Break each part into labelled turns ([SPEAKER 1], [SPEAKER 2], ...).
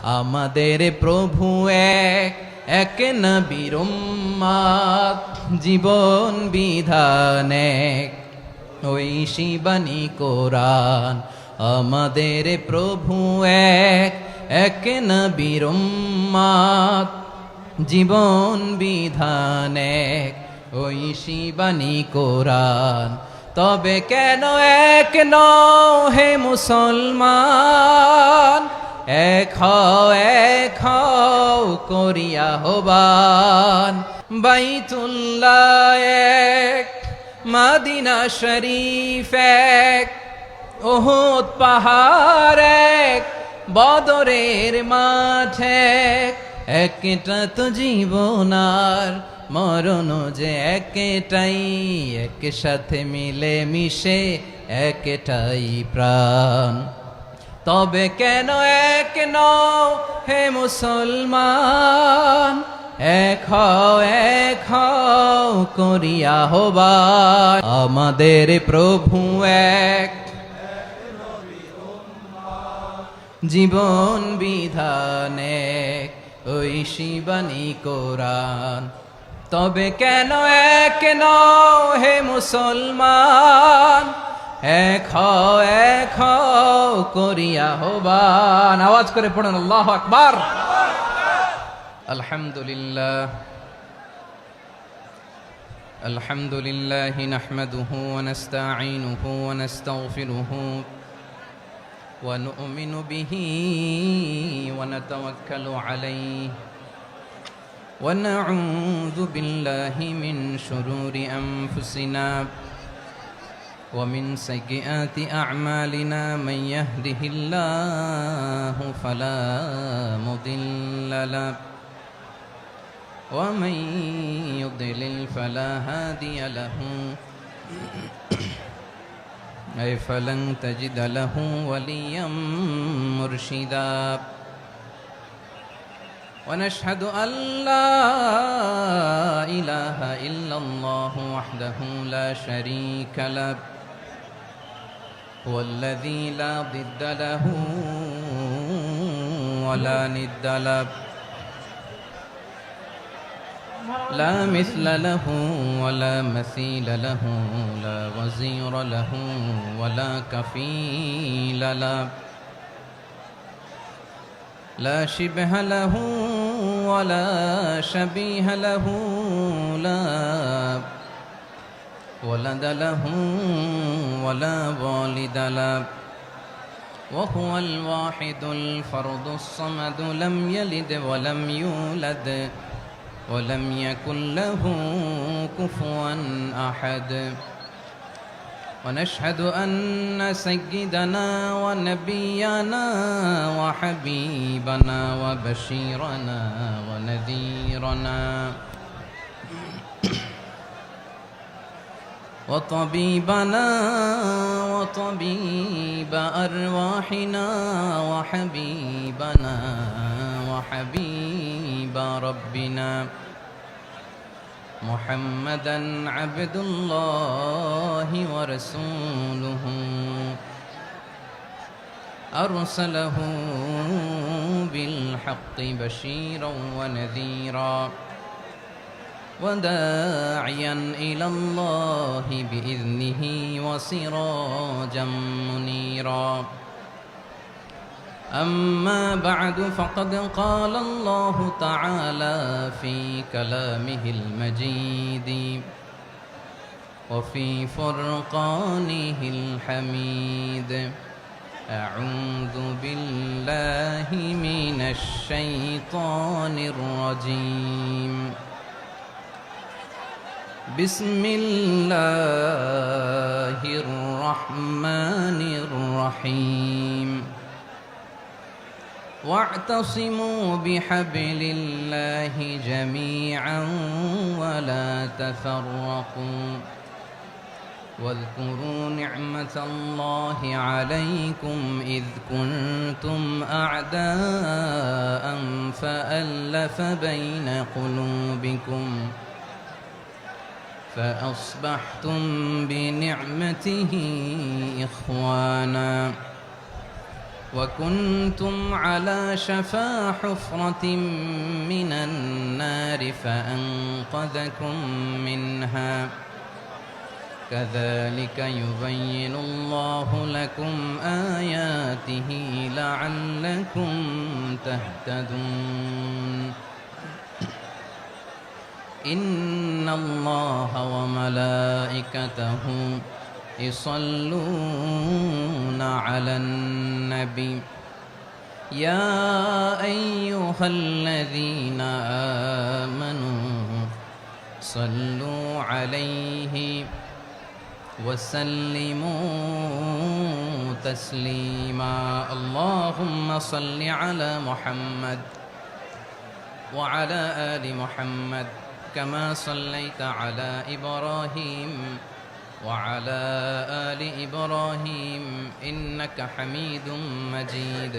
[SPEAKER 1] আমাদের প্রভু এক, এক নবীর উম্মত, জীবন বিধান এক, ওই শিবানী কোরআন। আমাদের প্রভু এক, এক নবীর উম্মত, জীবন বিধান এক, ওই শিবানী কোরআন। তবে কেন এক নও হে মুসলমান, এক হও করিয়া হবান। বাইতুল্লাহ এক, মদিনা শরীফ এক, উহুদ পাহাড় এক, বদরের মাঠ এক। একটা তো জীবন আর মরণ যে একটাই, একসাথে মিলে মিশে একটাই প্রাণ। তবে কেন এক নও হে মুসলমান, এক হও করিয়া হবান। আমাদের প্রভু এক, জীবন বিধান এক, ওই শিবানী কোরআন। তবে কেন এক নও হে মুসলমান, এক হও করিয়া হবান। আওয়াজ করে পড়েন আল্লাহু আকবার। আলহামদুলিল্লাহ আলহামদুলিল্লাহ নাহমাদুহু ওয়া নাস্তাঈনুহু ওয়া নাস্তাগফিরুহু ওয়া নু'মিনু বিহি ওয়া নাতাওয়াক্কালু আলাইহি ওয়া নাউযু বিল্লাহি মিন শুরুরি আনফুসিনা ومن سيئات أعمالنا من يهده الله فلا مضل له ومن يضلل فلا هادي له أي فلن تجد له وليا مرشدا ونشهد أن لا إله إلا الله وحده لا شريك له هو الذي لا ضد له ولا ند له لا مثل له ولا مثيل له لا وزير له ولا كفيل له لا شبه له ولا شبيه له لا ولد له ولا والد له وهو الواحد الفرد الصمد لم يلد ولم يولد ولم يكن له كفوا أحد ونشهد أن سيدنا ونبينا وحبيبنا وبشيرنا ونذيرنا وطبيبنا وطبيب أرواحنا وحبيبنا وحبيب ربنا محمدا عبد الله ورسوله أرسله بالحق بشيرا ونذيرا وداعيا إلى الله بإذنه وسراجا منيرا أما بعد فقد قال الله تعالى في كلامه المجيد وفي فرقانه الحميد أعوذ بالله من الشيطان الرجيم بسم الله الرحمن الرحيم واعتصموا بحبل الله جميعا ولا تفرقوا واذكروا نعمة الله عليكم إذ كنتم أعداء فألف بين قلوبكم فأصبحتم بنعمته إخوانا وكنتم على شفا حفرة من النار فأنقذكم منها كذلك يبين الله لكم آياته لعلكم تهتدون إن الله وملائكته يصلون على النبي يا أيها الذين آمنوا صلوا عليه وسلموا تسليما اللهم صل على محمد وعلى آل محمد كما صليت على إبراهيم وعلى آل إبراهيم إنك حميد مجيد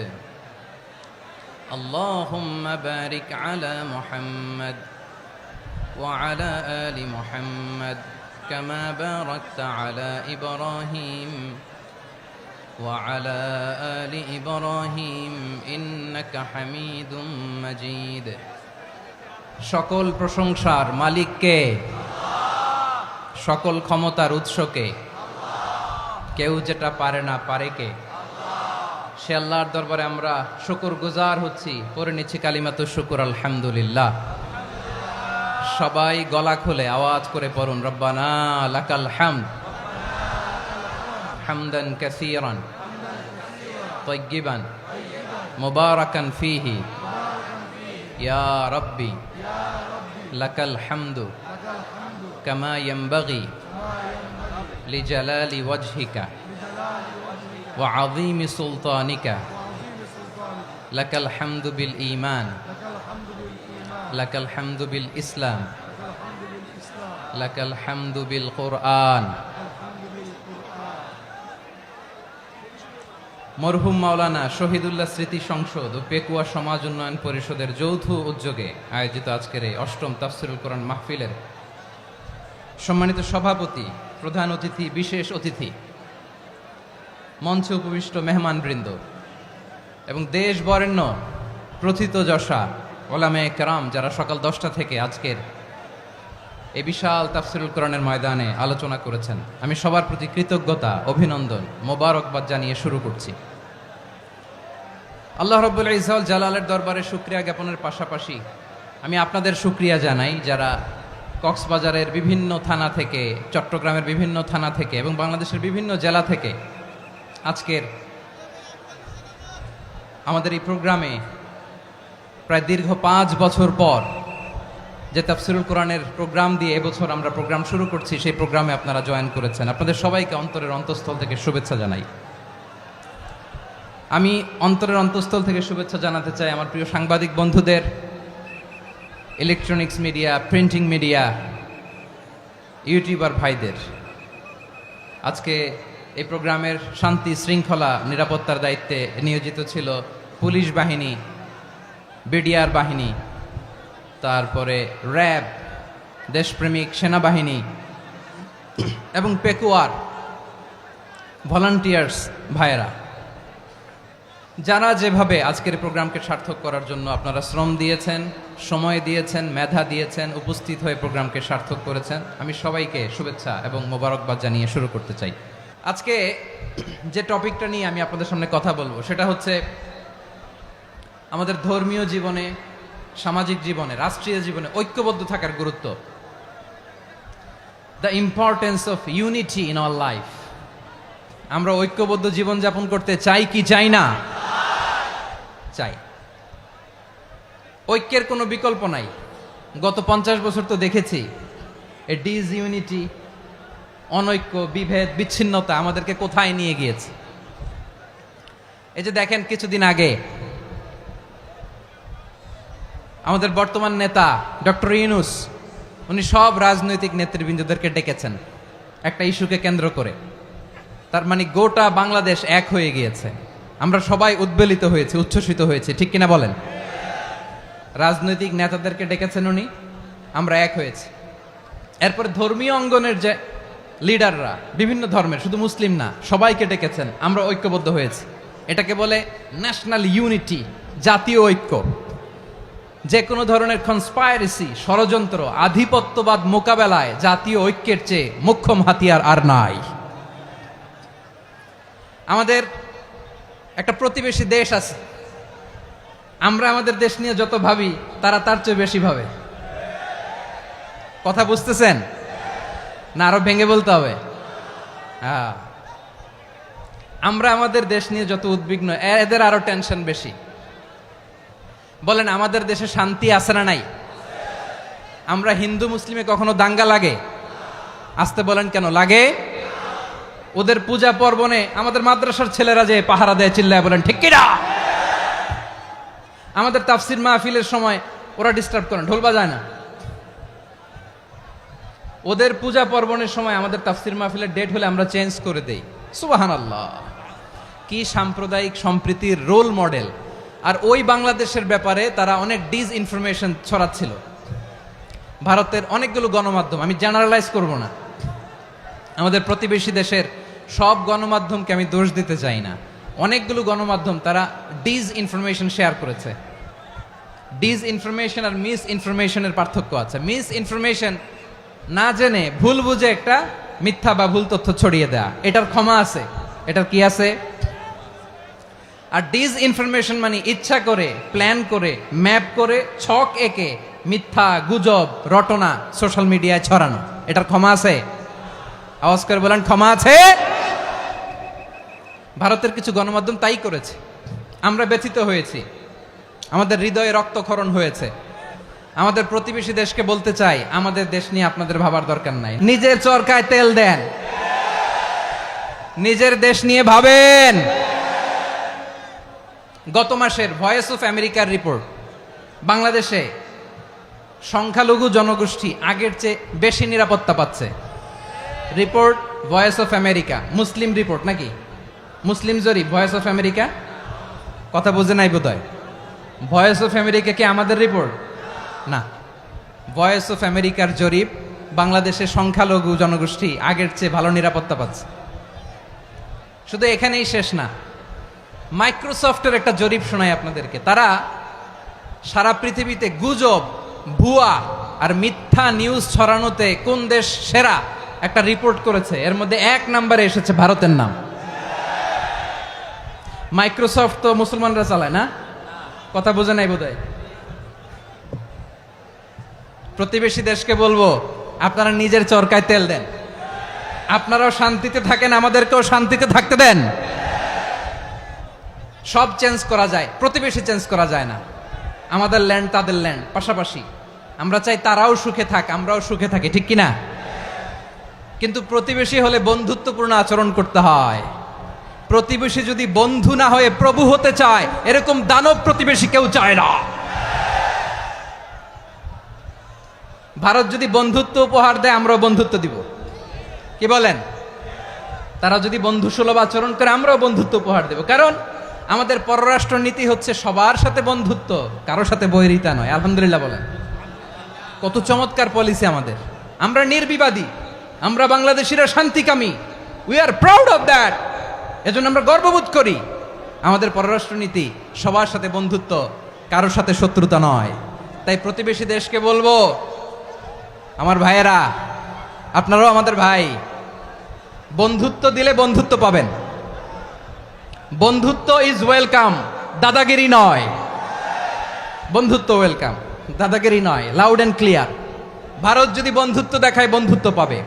[SPEAKER 1] اللهم بارك على محمد وعلى آل محمد كما باركت على إبراهيم وعلى آل إبراهيم إنك حميد مجيد সকল প্রশংসার মালিক কে? সকল ক্ষমতার উৎস কে? কেউ যেটা পারে না পারে কে? সে আল্লাহর দরবারে আমরা শুকরগুজার হচ্ছি, পড়ে নিচ্ছি কালিমাতুশ শুকর আলহামদুলিল্লাহ। সবাই গলা খুলে আওয়াজ করে পড়ুন, রব্বানা লাকাল হামদ হামদান কাসীরান তাইয়্যিবান মুবারাকান ফীহি ইয়া রাব্বি লাকাল হামদু কামা ইয়ানবাগি লিজালালি ওয়াজহিকা ওয়া আযীমি সুলতানিকা লাকাল হামদু বিল ঈমান লাকাল হামদু বিল ইসলাম লাকাল হামদু বিল কুরআন। মরহুম মাওলানা শহীদুল্লাহ স্মৃতি সংসদ ও পেকুয়া সমাজ উন্নয়ন পরিষদের যৌথ উদ্যোগে আয়োজিত আজকের এই অষ্টম তাফসীরুল কোরআন মাহফিলের সম্মানিত সভাপতি, প্রধান অতিথি, বিশেষ অতিথি, মঞ্চে উপবিষ্ট মেহমানবৃন্দ এবং দেশ বরেণ্য প্রথিতযশা ওলামায়ে কেরাম যারা সকাল 10টা থেকে আজকের এই বিশাল তাফসীরুল কোরআনের ময়দানে আলোচনা করেছেন, আমি সবার প্রতি কৃতজ্ঞতা, অভিনন্দন, মোবারকবাদ জানিয়ে শুরু করছি। আল্লাহ রাব্বুল ইজ্জত জালালের দরবারে শুকরিয়া জ্ঞাপনের পাশাপাশি আমি আপনাদের শুকরিয়া জানাই যারা কক্সবাজারের বিভিন্ন থানা থেকে, চট্টগ্রামের বিভিন্ন থানা থেকে এবং বাংলাদেশের বিভিন্ন জেলা থেকে আজকের আমাদের এই প্রোগ্রামে প্রায় দীর্ঘ 5 বছর পর যে তাফসীরুল কোরআনের প্রোগ্রাম দিয়ে এবছর আমরা প্রোগ্রাম শুরু করছি, সেই প্রোগ্রামে আপনারা জয়েন করেছেন। আপনাদের সবাইকে অন্তরের অন্তঃস্থল থেকে শুভেচ্ছা জানাই। আমি অন্তরের অন্তঃস্থল থেকে শুভেচ্ছা জানাতে চাই আমার প্রিয় সাংবাদিক বন্ধুদের, electronics media, printing media, YouTuber ভাইদের। আজকে এই প্রোগ্রামের শান্তি শৃঙ্খলা নিরাপত্তার দায়িত্বে নিয়োজিত ছিল পুলিশ বাহিনী, বিডিআর বাহিনী, তারপরে র্যাব, দেশপ্রেমিক সেনাবাহিনী এবং পেকুয়ার ভলান্টিয়ার্স ভাইয়েরা, যারা যেভাবে আজকের প্রোগ্রামকে সার্থক করার জন্য আপনারা শ্রম দিয়েছেন, সময় দিয়েছেন, মেধা দিয়েছেন, উপস্থিত হয়ে প্রোগ্রামকে সার্থক করেছেন, আমি সবাইকে শুভেচ্ছা এবং মোবারকবাদ জানিয়ে শুরু করতে চাই। আজকে যে টপিকটা নিয়ে আমি আপনাদের সামনে কথা বলবো সেটা হচ্ছে আমাদের ধর্মীয় জীবনে, সামাজিক জীবনে, রাষ্ট্রীয় জীবনে ঐক্যবদ্ধ থাকার গুরুত্ব। The importance of unity in our life. আমরা ঐক্যবদ্ধ জীবনযাপন করতে চাই কি চাই না? চাই। ঐক্যের কোনো বিকল্প নাই। গত 50 বছর তো দেখেছি এই ডিসইউনিটি, অনৈক্য, বিভেদ, বিচ্ছিন্নতা আমাদেরকে কোথায় নিয়ে গিয়েছে। এই যে দেখেন, কিছুদিন আগে আমাদের বর্তমান নেতা ডক্টর ইউনূস, উনি সব রাজনৈতিক নেতৃবৃন্দদেরকে ডেকেছেন একটা ইস্যুকে কেন্দ্র করে। তার মানে গোটা বাংলাদেশ এক হয়ে গিয়েছে। আমরা সবাই উদ্বেলিত হয়েছি, উচ্ছ্বসিত হয়েছি, ঠিক কিনা বলেন? রাজনৈতিক নেতাদেরকে ডেকেছেন উনি, আমরা এক হয়েছি। এরপর ধর্মীয় অঙ্গনের যে লিডাররা, বিভিন্ন ধর্মের, শুধু মুসলিম না, সবাইকে ডেকেছেন, আমরা ঐক্যবদ্ধ হয়েছি। এটাকে বলে ন্যাশনাল ইউনিটি, জাতীয় ঐক্য। যে কোনো ধরনের কনস্পাইরেসি, ষড়যন্ত্র, আধিপত্যবাদ মোকাবেলায় জাতীয় ঐক্যের চেয়ে মোক্ষম হাতিয়ার আর নাই। আমাদের একটা প্রতিবেশী দেশ আছে, আমরা আমাদের দেশ নিয়ে যত ভাবি তারা তার চেয়ে বেশি ভাবে। কথা বুঝতেছেন না? আরো ভেঙে বলতে হবে। হ্যাঁ, আমরা আমাদের দেশ নিয়ে যত উদ্বিগ্ন, এদের আরো টেনশন বেশি। বলেন, আমাদের দেশে শান্তি আছে না নাই? আমরা হিন্দু মুসলিমে কখনো দাঙ্গা লাগে? আসতে বলেন, কেন লাগে? ওদের পূজা পর্বণে আমাদের মাদ্রাসার ছেলেরা যে পাহারা দেয়, চিল্লায় বলেন ঠিক কিনা? আমাদের তাফসির মাহফিলের সময় ওরা ডিস্টার্ব করেন, ঢোল বাজায় না। ওদের পূজা পর্বণের সময় আমাদের তাফসির মাহফিলের ডেট হলে আমরা চেঞ্জ করে দেই। সুবহানাল্লাহ, কি সাম্প্রদায়িক সম্প্রীতির রোল মডেল। আর ওই বাংলাদেশের ব্যাপারে তারা অনেক ডিস ইনফরমেশন ছড়াচ্ছিল। ভারতের অনেকগুলো গণমাধ্যম, আমি জেনারেলাইজ করব না, আমাদের প্রতিবেশী দেশের সব গণমাধ্যমকে আমি দোষ দিতে চাই না, অনেকগুলো গণমাধ্যম তারা ডিস ইনফরমেশন শেয়ার করেছে। ডিস ইনফরমেশন আর মিস ইনফরমেশনের পার্থক্য আছে। মিস ইনফরমেশন না জেনে ভুল বুঝে একটা মিথ্যা বা ভুল তথ্য ছড়িয়ে দেয়া, এটার ক্ষমা আছে, এটার কি আছে। আর ডিস ইনফরমেশন মানে ইচ্ছা করে, প্ল্যান করে, ম্যাপ করে, ছক এঁকে মিথ্যা, গুজব, রটনা সোশ্যাল মিডিয়ায় ছড়ানো, এটার ক্ষমা আছে? আওয়াজ করে বলেন, ক্ষমা আছে? ভারতের কিছু গণমাধ্যম তাই করেছে। আমরা ব্যথিত হয়েছি, আমাদের হৃদয়ে রক্তক্ষরণ হয়েছে। আমাদের প্রতিবেশী দেশকে বলতে চাই, আমাদের দেশ নিয়ে আপনাদের ভাবার দরকার নাই। নিজের চরকায় তেল দেন, নিজের দেশ নিয়ে ভাবেন। গত মাসের ভয়েস অফ আমেরিকার রিপোর্ট, বাংলাদেশে সংখ্যালঘু জনগোষ্ঠী আগের চেয়ে বেশি নিরাপত্তা পাচ্ছে। Report voice of America, Muslim report নাকি? মুসলিম জরিপ, ভয়েস অফ আমেরিকা। কথা বুঝে নাই বোধহয়। ভয়েস অফ আমেরিকা কি আমাদের রিপোর্ট? না, ভয়েস অফ আমেরিকার জরিপ, বাংলাদেশের সংখ্যালঘু জনগোষ্ঠী আগের চেয়ে ভালো নিরাপত্তা পাচ্ছে। শুধু এখানেই শেষ না, মাইক্রোসফটের একটা জরিপ শোনাই আপনাদেরকে। তারা সারা পৃথিবীতে গুজব, ভুয়া আর মিথ্যা নিউজ ছড়ানোতে কোন দেশ সেরা একটা রিপোর্ট করেছে। এর মধ্যে 1 নম্বরে এসেছে ভারতের নাম। মাইক্রোসফট তো মুসলমানরা চালায় না? কথা বোঝে নাই বোধহয়। প্রতিবেশী দেশকে বলবো, আপনারা নিজের চরকায় তেল দেন, আপনারাও শান্তিতে থাকেন, আমাদেরকেও শান্তিতে থাকতে দেন। সব চেঞ্জ করা যায়, প্রতিবেশী চেঞ্জ করা যায় না। আমাদের ল্যান্ড তাদের ল্যান্ড, পাশাপাশি। আমরা চাই তারাও সুখে থাক, আমরাও সুখে থাকি, ঠিক কিনা? কিন্তু প্রতিবেশী হলে বন্ধুত্বপূর্ণ আচরণ করতে হয়। প্রতিবেশী যদি বন্ধু না হয়ে প্রভু হতে চায়, এরকম দানব প্রতিবেশী কেউ চায় না। ভারত যদি বন্ধুত্ব উপহার দেয়, আমরাও বন্ধুত্ব দিব, কি বলেন? তারা যদি বন্ধু সুলভ আচরণ করে, আমরাও বন্ধুত্ব উপহার দেব। কারণ আমাদের পররাষ্ট্র নীতি হচ্ছে সবার সাথে বন্ধুত্ব, কারোর সাথে বৈরিতা নয়। আলহামদুলিল্লাহ বলেন, কত চমৎকার পলিসি আমাদের। আমরা নির্বিবাদী, আমরা বাংলাদেশিরা শান্তিকামী, we are proud of that. এজন্য আমরা গর্ববোধ করি। আমাদের পররাষ্ট্র নীতি সবার সাথে বন্ধুত্ব, কারোর সাথে শত্রুতা নয়। তাই প্রতিবেশী দেশকে বলবো, আমার ভাইয়েরা, আপনারাও আমাদের ভাই, বন্ধুত্ব দিলে বন্ধুত্ব পাবেন। বন্ধুত্ব ইজ ওয়েলকাম, দাদাগিরি নয়। বন্ধুত্ব ওয়েলকাম, দাদাগিরি নয়, লাউড এন্ড ক্লিয়ার। ভারত যদি বন্ধুত্ব দেখায়, বন্ধুত্ব পাবে।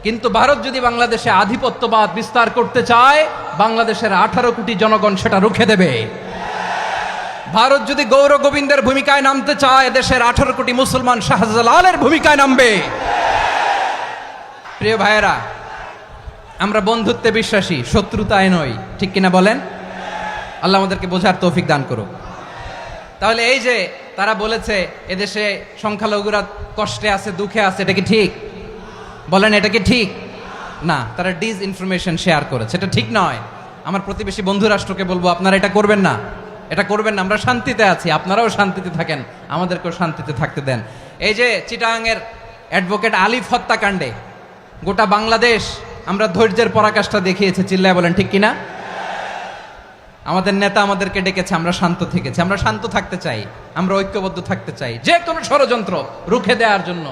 [SPEAKER 1] কিন্তু ভারত যদি বাংলাদেশে আধিপত্যবাদ বিস্তার করতে চায়, বাংলাদেশের 18 কোটি জনগণ সেটা রুখে দেবে। ভারত যদি গৌর গোবিন্দের ভূমিকায় নামতে চায়, দেশের 18 কোটি মুসলমান শাহজালালের ভূমিকায় নামবে। প্রিয় ভাইয়েরা, আমরা বন্ধুত্বে বিশ্বাসী, শত্রুতায় নই, ঠিক কিনা বলেন? আল্লাহ আমাদেরকে বোঝার তৌফিক দান করুক। তাহলে এই যে তারা বলেছে এদেশে সংখ্যালঘুরা কষ্টে আছে, দুঃখে আছে, এটা কি ঠিক? বলেন, এটা কি ঠিক? না, তারা ডিস ইনফরমেশন শেয়ার করেছে, এটা ঠিক নয়। আমার প্রতিবেশী বন্ধু রাষ্ট্রকে বলবো, আপনারা এটা করবেন না, এটা করবেন না। আমরা শান্তিতে আছি, আপনারাও শান্তিতে থাকেন, আমাদেরকেও শান্তিতে থাকতে দেন। এই যে চিটাগাংয়ের অ্যাডভোকেট আলিফ হত্যাকাণ্ডে গোটা বাংলাদেশ আমরা ধৈর্যের পরাকাষ্ঠা দেখিয়েছে, চিল্লায় বলেন ঠিক কিনা? আমাদের নেতা আমাদেরকে ডেকেছে, আমরা শান্ত থেকেছি। আমরা শান্ত থাকতে চাই, আমরা ঐক্যবদ্ধ থাকতে চাই, যে কোনো ষড়যন্ত্র রুখে দেওয়ার জন্য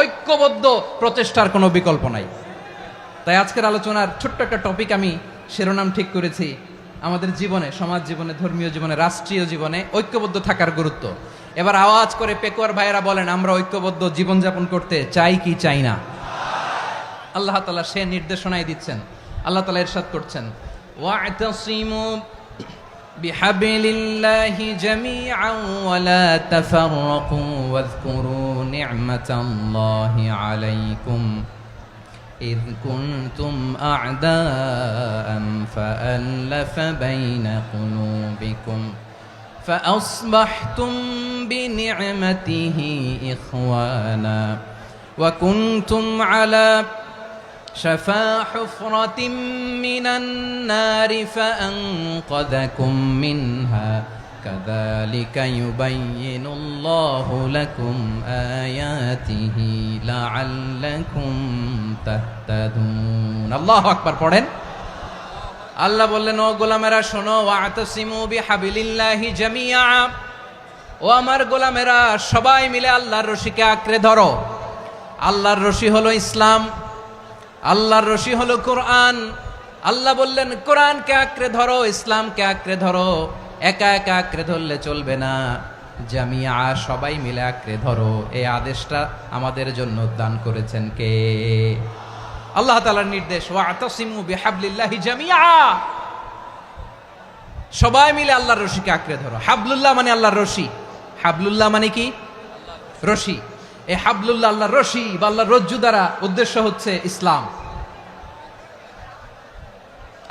[SPEAKER 1] ঐক্যবদ্ধ প্রচেষ্টার কোনো বিকল্প নাই। তাই আজকের আলোচনার ছোট্ট একটা টপিক আমি শিরোনাম ঠিক করেছি, আমাদের জীবনে, সমাজ জীবনে, ধর্মীয় জীবনে, রাষ্ট্রীয় জীবনে ঐক্যবদ্ধ থাকার গুরুত্ব। এবার আওয়াজ করে পেকুয়ার ভাইয়েরা বলেন, আমরা ঐক্যবদ্ধ জীবনযাপন করতে চাই কি চাই না? আল্লাহ তাআলা সে নির্দেশনাই দিচ্ছেন। আল্লাহ তাআলা ইরশাদ করছেন, ওয়া'তাসিমু বিহাবলিল্লাহি জামিআন ওয়া লা তাফাররাকু ওয়াযকুরু নি'মাতাল্লাহি আলাইকুম إذ كنتم أعداء فألف بين قلوبكم فأصبحتم بنعمته إخوانا وكنتم على شفا حفرة من النار فأنقذكم منها كذلك يبين الله لكم آياته لعلكم تهتدون الله أكبر পড়েন। আল্লাহ বললেন, ও গোলামেরা শোনো, ওয়া'তাসিমু বিহাবলিল্লাহি জামিআ, ও আমার গোলামেরা সবাই মিলে আল্লাহর রশিকে আঁকড়ে ধরো। আল্লাহর রশি হলো ইসলাম, আল্লাহর রশি হলো কোরআন। আল্লাহ বললেন, কোরআনকে আঁকড়ে ধরো, ইসলামকে আঁকড়ে ধরো। একা একা আঁকড়ে ধরলে চলবে না, জামিয়া, সবাই মিলে আঁকড়ে ধরো। এই আদেশটা আমাদের জন্য দান করেছেন কে? আল্লাহ তাআলার নির্দেশ, ওয়া'তাসিমু বিহাবলিল্লাহি জামিআ, সবাই মিলে আল্লাহর রশিকে আঁকড়ে ধরো। হাবলুল্লাহ মানে আল্লাহর রশি। হাবলুল্লাহ মানে কি? রশি। এই হাবলুল্লাহ, আল্লাহর রশি বা আল্লাহর রজ্জু দ্বারা উদ্দেশ্য হচ্ছে ইসলাম।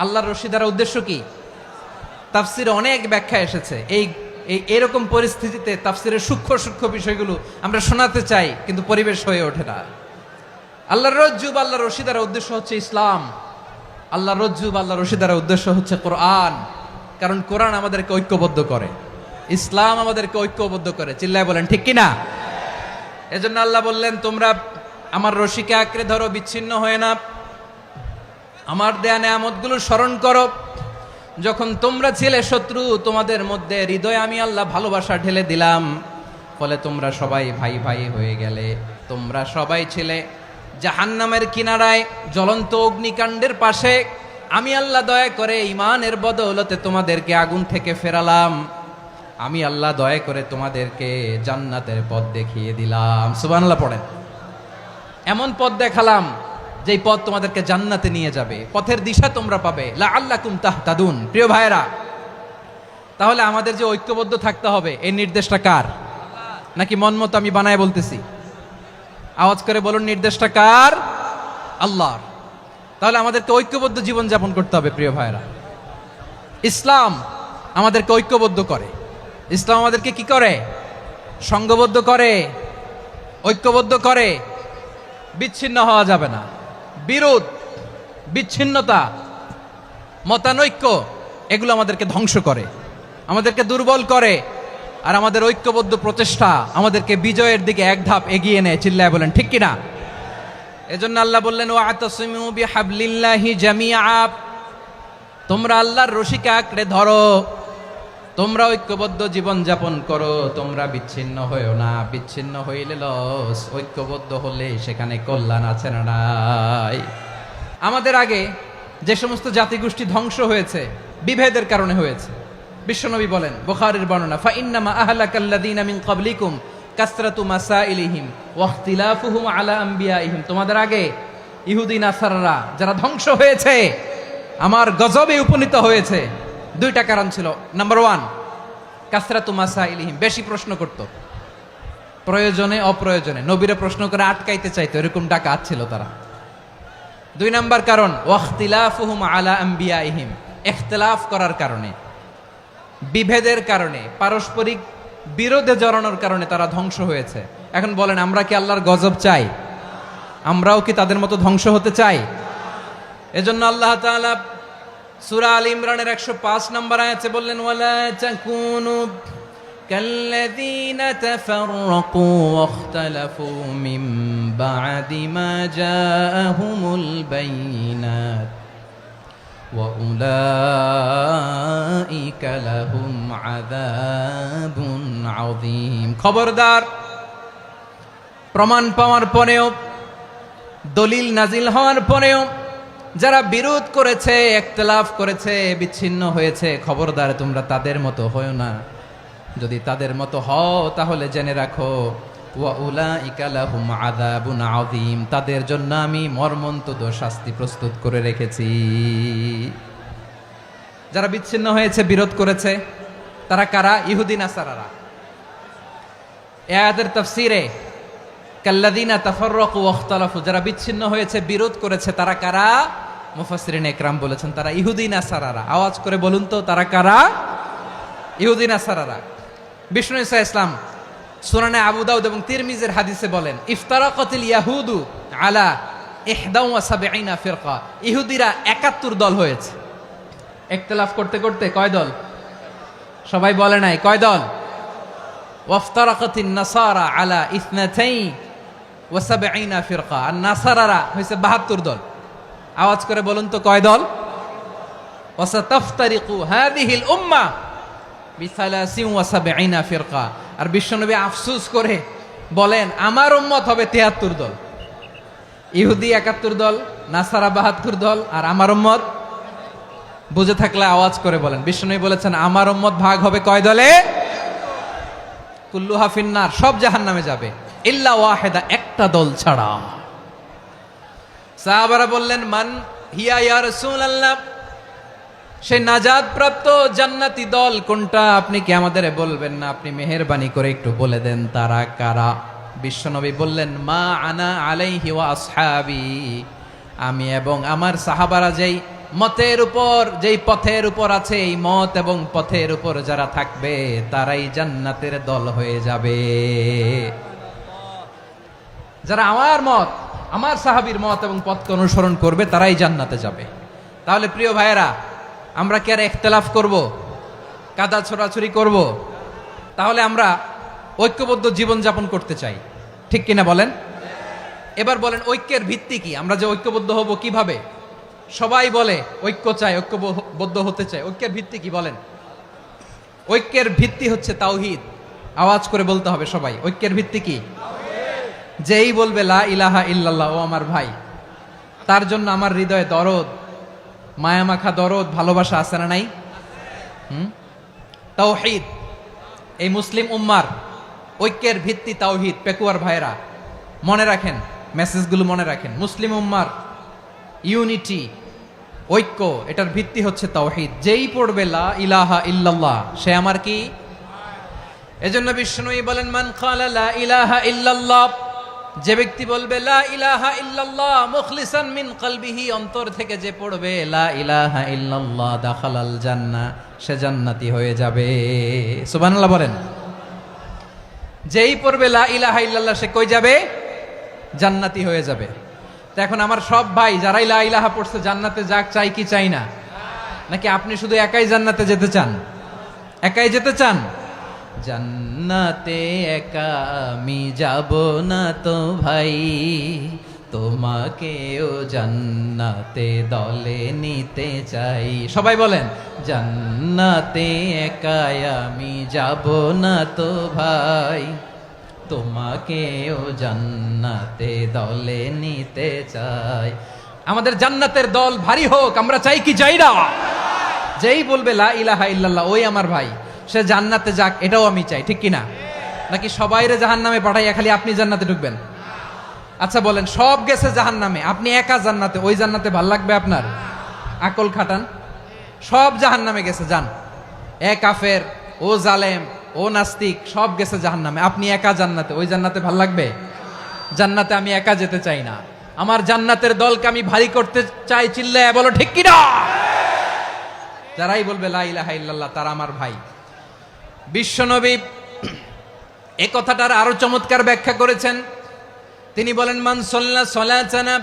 [SPEAKER 1] আল্লাহর রশি দ্বারা উদ্দেশ্য কি? তাফসিরে অনেক ব্যাখ্যা এসেছে। এরকম পরিস্থিতিতে তাফসিরের সূক্ষ্ম সূক্ষ্ম বিষয়গুলো আমরা শোনাতে চাই, কিন্তু পরিবেশ হয়ে ওঠে না। আল্লাহর রজ্জু বা আল্লাহর রশি দ্বারা উদ্দেশ্য হচ্ছে ইসলাম। আল্লাহর রজ্জু বা আল্লাহর রশি দ্বারা উদ্দেশ্য হচ্ছে কোরআন, কারণ কোরআন আমাদেরকে ঐক্যবদ্ধ করে, ইসলাম আমাদেরকে ঐক্যবদ্ধ করে। চিল্লায় বলেন ঠিক কিনা? এজন্য আল্লাহ বললেন, তোমরা আমার রশিকে আঁকড়ে ধরো, বিচ্ছিন্ন হয়ে না। আমার দেয়া নেয়ামতগুলো স্মরণ করো। যখন তোমরা ছিলে শত্রু, তোমাদের মধ্যে হৃদয়ে আমি আল্লাহ ভালোবাসা ঢেলে দিলাম, ফলে তোমরা সবাই ভাই ভাই হয়ে গেলে। তোমরা সবাই ছিলে জাহান্নামের কিনারায়, জ্বলন্ত অগ্নিকাণ্ডের পাশে। আমি আল্লাহ দয়া করে ঈমানের বদৌলতে তোমাদেরকে আগুন থেকে ফেরালাম। আমি আল্লাহ দয়া করে তোমাদেরকে জান্নাতের পথ দেখিয়ে দিলাম। সুবহানাল্লাহ পড়েন। এমন পথ দেখালাম যেই পথ তোমাদেরকে জান্নাতে নিয়ে যাবে, পথের দিশা তোমরা পাবে। লাআল্লাকুম তাহতাদুন। প্রিয় ভাইরা, তাহলে আমাদের যে ঐক্যবদ্ধ থাকতে হবে, এই নির্দেশটা কার? নাকি মন মতো আমি বানায় বলতেছি? আওয়াজ করে বলুন, নির্দেশটা কার? আল্লাহর। তাহলে আমাদেরকে ঐক্যবদ্ধ জীবন যাপন করতে হবে। প্রিয় ভাইরা, ইসলাম আমাদেরকে ঐক্যবদ্ধ করে। ইসলাম আমাদেরকে কি করে? সংঘবদ্ধ করে, ঐক্যবদ্ধ করে। বিচ্ছিন্ন হওয়া যাবে না। বিরোধ, বিচ্ছিন্নতা, মতানৈক্য, এগুলো আমাদেরকে ধ্বংস করে, আমাদেরকে দুর্বল করে। আর আমাদের ঐক্যবদ্ধ প্রচেষ্টা আমাদেরকে বিজয়ের দিকে এক ধাপ এগিয়ে নেয়। চিল্লায় বলেন ঠিক কিনা? এজন্য আল্লাহ বললেন, ওয়া'তাসিমু বিহাবলিল্লাহি জামিআ, তোমরা আল্লাহর রশিকে আঁকড়ে ধরো, তোমরা ঐক্যবদ্ধ জীবন যাপন করো, তোমরা বিচ্ছিন্ন হইও না। বিচ্ছিন্ন হইলে লস, ঐক্যবদ্ধ হলে সেখানে কল্যাণ আছে না নাই? আমাদের আগে যে সমস্ত জাতিগোষ্ঠী ধ্বংস হয়েছে, বিভেদের কারণে হয়েছে। বিশ্বনবী বলেন, বুখারীর বর্ণনা, ফা ইন্নামা আহলাকাল্লাযীনা মিন ক্বাবলিকুম কাসরাতু মাসাইলিহিম ওয়া ইখতিলাফুহুম আলা আমবিয়াইহিম। তোমাদের আগে ইহুদি নাসারারা যারা ধ্বংস হয়েছে, আমার গজবে উপনীত হয়েছে, দুইটা কারণ ছিল। নাম্বার 1, কাসরাতু মাসাইলিহিম, বেশি প্রশ্ন করত, প্রয়োজনে অপ্রয়োজনে নবীরে প্রশ্ন করে আটকাইতে চাইতো, এরকম ডাকাত ছিল তারা। 2 নাম্বার কারণ, ওয়াখতিলাফুহুম আলা আমবিয়াইহিম, ইখতিলাফ করার কারণে, বিভেদের কারণে, পারস্পরিক বিরোধে জড়ানোর কারণে তারা ধ্বংস হয়েছে। এখন বলেন, আমরা কি আল্লাহর গজব চাই? আমরাও কি তাদের মতো ধ্বংস হতে চাই? এজন্য আল্লাহ তাআলা সূরা আল ইমরানের 105 নম্বর আয়াতে বললেন, ওয়ালা তাকুনু কাল্লাযীনা তাফাররাকু ওয়াখতালাফু মিন বা'দি মা জাআহুমুল বায়িনাত وأولئك لهم عذاب عظيم খবরদার, প্রমাণ পাওয়ার পরেও, দলিল নাজিল হওয়ার পরেও যারা বিরোধ করেছে, ইখতিলাফ করেছে, বিচ্ছিন্ন হয়েছে, খবরদার তোমরা তাদের মতো হয়ো না। যদি তাদের মতো হও তাহলে জেনে রাখো, ওয়া উলাইকা লাহুম আযাবুন আযীম, তাদের জন্য আমি মর্মন্তুদ শাস্তি প্রস্তুত করে রেখেছি। যারা বিচ্ছিন্ন হয়েছে, বিরোধ করেছে, তারা কারা? ইহুদি নাসারারা। এই আয়াতের তাফসীরে কাল্লাযীনা তাফাররাকু ওয়াখতালাফু, যারা বিচ্ছিন্ন হয়েছে, বিরোধ করেছে, তারা কারা? মুফাসসিরিন ইকরাম বলেছেন তারা ইহুদি নাসারারা। আওয়াজ করে বলুন তো, তারা কারা? ইহুদি নাসারারা। বিষ্ণু ঈসা ইসলাম সুনানে আবু দাউদ এবং তিরমিজির হাদিসে বলেন, ইফতারাকাতিল ইয়াহুদু আলা 71 ফিরকা, ইহুদিরা 71 দল হয়েছে। ইখতিলাফ করতে করতে কয় দল? সবাই বলে নাই, কয় দল? ওয়াফতারাকাতিন নাসারা আলা 72 ফিরকা, আর নাসারারা হয়েছে 72 দল। আওয়াজ করে বলুন তো, কয় দল? ওয়াসাতাফতারিকু হাযিহিল উম্মাহ বি73 ফিরকা। আর বিশ্বনবী আফসোস করে বলেন, আমার উম্মত হবে 73 দল। ইহুদি 71 দল, নাসারা 72 দল, আর আমার উম্মত, বুঝে থাকলে আওয়াজ করে বলেন। বিশ্বনবী বলেছেন, আমার উম্মত ভাগ হবে কয় দলে? কুল্লুহা ফিন্নার, সব জাহান্নামে যাবে, ইল্লা ওয়াহিদা, একটা দল ছাড়া। সাহাবারা বললেন, মান হিয়া ইয়া রাসূলুল্লাহ, সেই নাজাত প্রাপ্ত জান্নাতি দল কোনটা? আপনি কি আমাদের বলবেন না? আপনি মেহেরবানি করে একটু বলে দেন তারা কারা। বিশ্বনবী বললেন, মা আনা আলাইহি ওয়া আসহাবি, আমি এবং আমার সাহাবারা যেই মতের উপর, যেই পথের উপর আছে, এই মত এবং পথের উপর যারা থাকবে তারাই জান্নাতের দল হয়ে যাবে। যারা আমার মত, আমার সাহাবীর মত এবং পথকে অনুসরণ করবে তারাই জান্নাতে যাবে। তাহলে প্রিয় ভাইয়েরা, আমরা কি আর ইখতিলাফ করব, কাদা ছোড়াছুরি করব? তাহলে আমরা ঐক্যবদ্ধ জীবন যাপন করতে চাই, ঠিক কিনা বলেন? এবার বলেন, ঐক্যের ভিত্তি কি? আমরা যে ঐক্যবদ্ধ হব কিভাবে? সবাই বলে ঐক্য চাই, ঐক্যবদ্ধ হতে চাই। ঐক্যের ভিত্তি কি বলেন? ঐক্যের ভিত্তি হচ্ছে তাওহীদ। আওয়াজ করে বলতে হবে সবাই, ঐক্যের ভিত্তি কি? যেই বলবে লা ইলাহা ইল্লাল্লাহ, ও আমার ভাই, তার জন্য আমার হৃদয়ে দরদ, মায়ামাখা দরদ, ভালোবাসা আছে না নাই? তাওহীদ। এই মুসলিম উম্মার ঐক্যের ভিত্তি তাওহীদ। পেকুয়ার ভাইরা মনে রাখেন, মেসেজগুলো মনে রাখেন। মুসলিম উম্মার ইউনিটি, ঐক্য, এটার ভিত্তি হচ্ছে তাওহীদ। যেই পড়বে লা ইলাহা ইল্লাল্লাহ, সে আমার কি? এজন্য বিষ্ণুই বলেন, মান ক্বালা লা ইলাহা ইল্লাল্লাহ, যে ব্যক্তি বলবে লা ইলাহা ইল্লাল্লাহ মুখলিসান মিন কলবিহি, অন্তর থেকে যে পড়বে লা ইলাহা ইল্লাল্লাহ, দাখালাল জান্নাহ, সে জান্নাতি হয়ে যাবে। সুবহানাল্লাহ বলেন। যেই পড়বে লা ইলাহা ইল্লাল্লাহ, সে কই যাবে? জান্নাতি হয়ে যাবে। তো এখন আমার সব ভাই যারাই লা ইলাহা পড়ছে জান্নাতে যাক, চাই কি চাই না? নাকি আপনি শুধু একাই জান্নাতে যেতে চান? একাই যেতে চান? জান্নাতে একা আমি যাব না তো ভাই, তোমাকেও জান্নাতে দলে নিতে চাই। সবাই বলেন, জান্নাতে একা আমি যাব না তো ভাই, তোমাকেও জান্নাতে দলে নিতে চাই। আমাদের জান্নাতের দল ভারী হোক, আমরা চাই কি চাই না? যেই বলবে লা ইলাহা ইল্লাল্লাহ, ওই আমার ভাই, সে জান্নাতে যাক, এটাও আমি চাই, ঠিক কিনা? নাকি সবাইরে জাহান্নামে পাঠাইয়া খালি আপনি জান্নাতে ঢুকবেন? আচ্ছা বলেন, সব গেছে জাহান্নামে, আপনি একা জান্নাতে, ওই জান্নাতে ভাল লাগবে আপনার? আকল খাটান। সব জাহান্নামে গেছে, যান। এ কাফের, ও জালেম, ও নাস্তিক, সব গেছে জাহান্নামে, আপনি একা জান্নাতে, ওই জান্নাতে ভাল লাগবে? জান্নাতে আমি একা যেতে চাই না, আমার জান্নাতের দলকে আমি ভারী করতে চাই। চিল্লায় বলো ঠিক কিনা? যারাই বলবে লা ইলাহা ইল্লাল্লাহ, তারা আমার ভাই। বিশ্বনবী এ কথাটার আরো চমৎকার ব্যাখ্যা করেছেন। তিনি বলেন, মান সাল্লা সালাতানা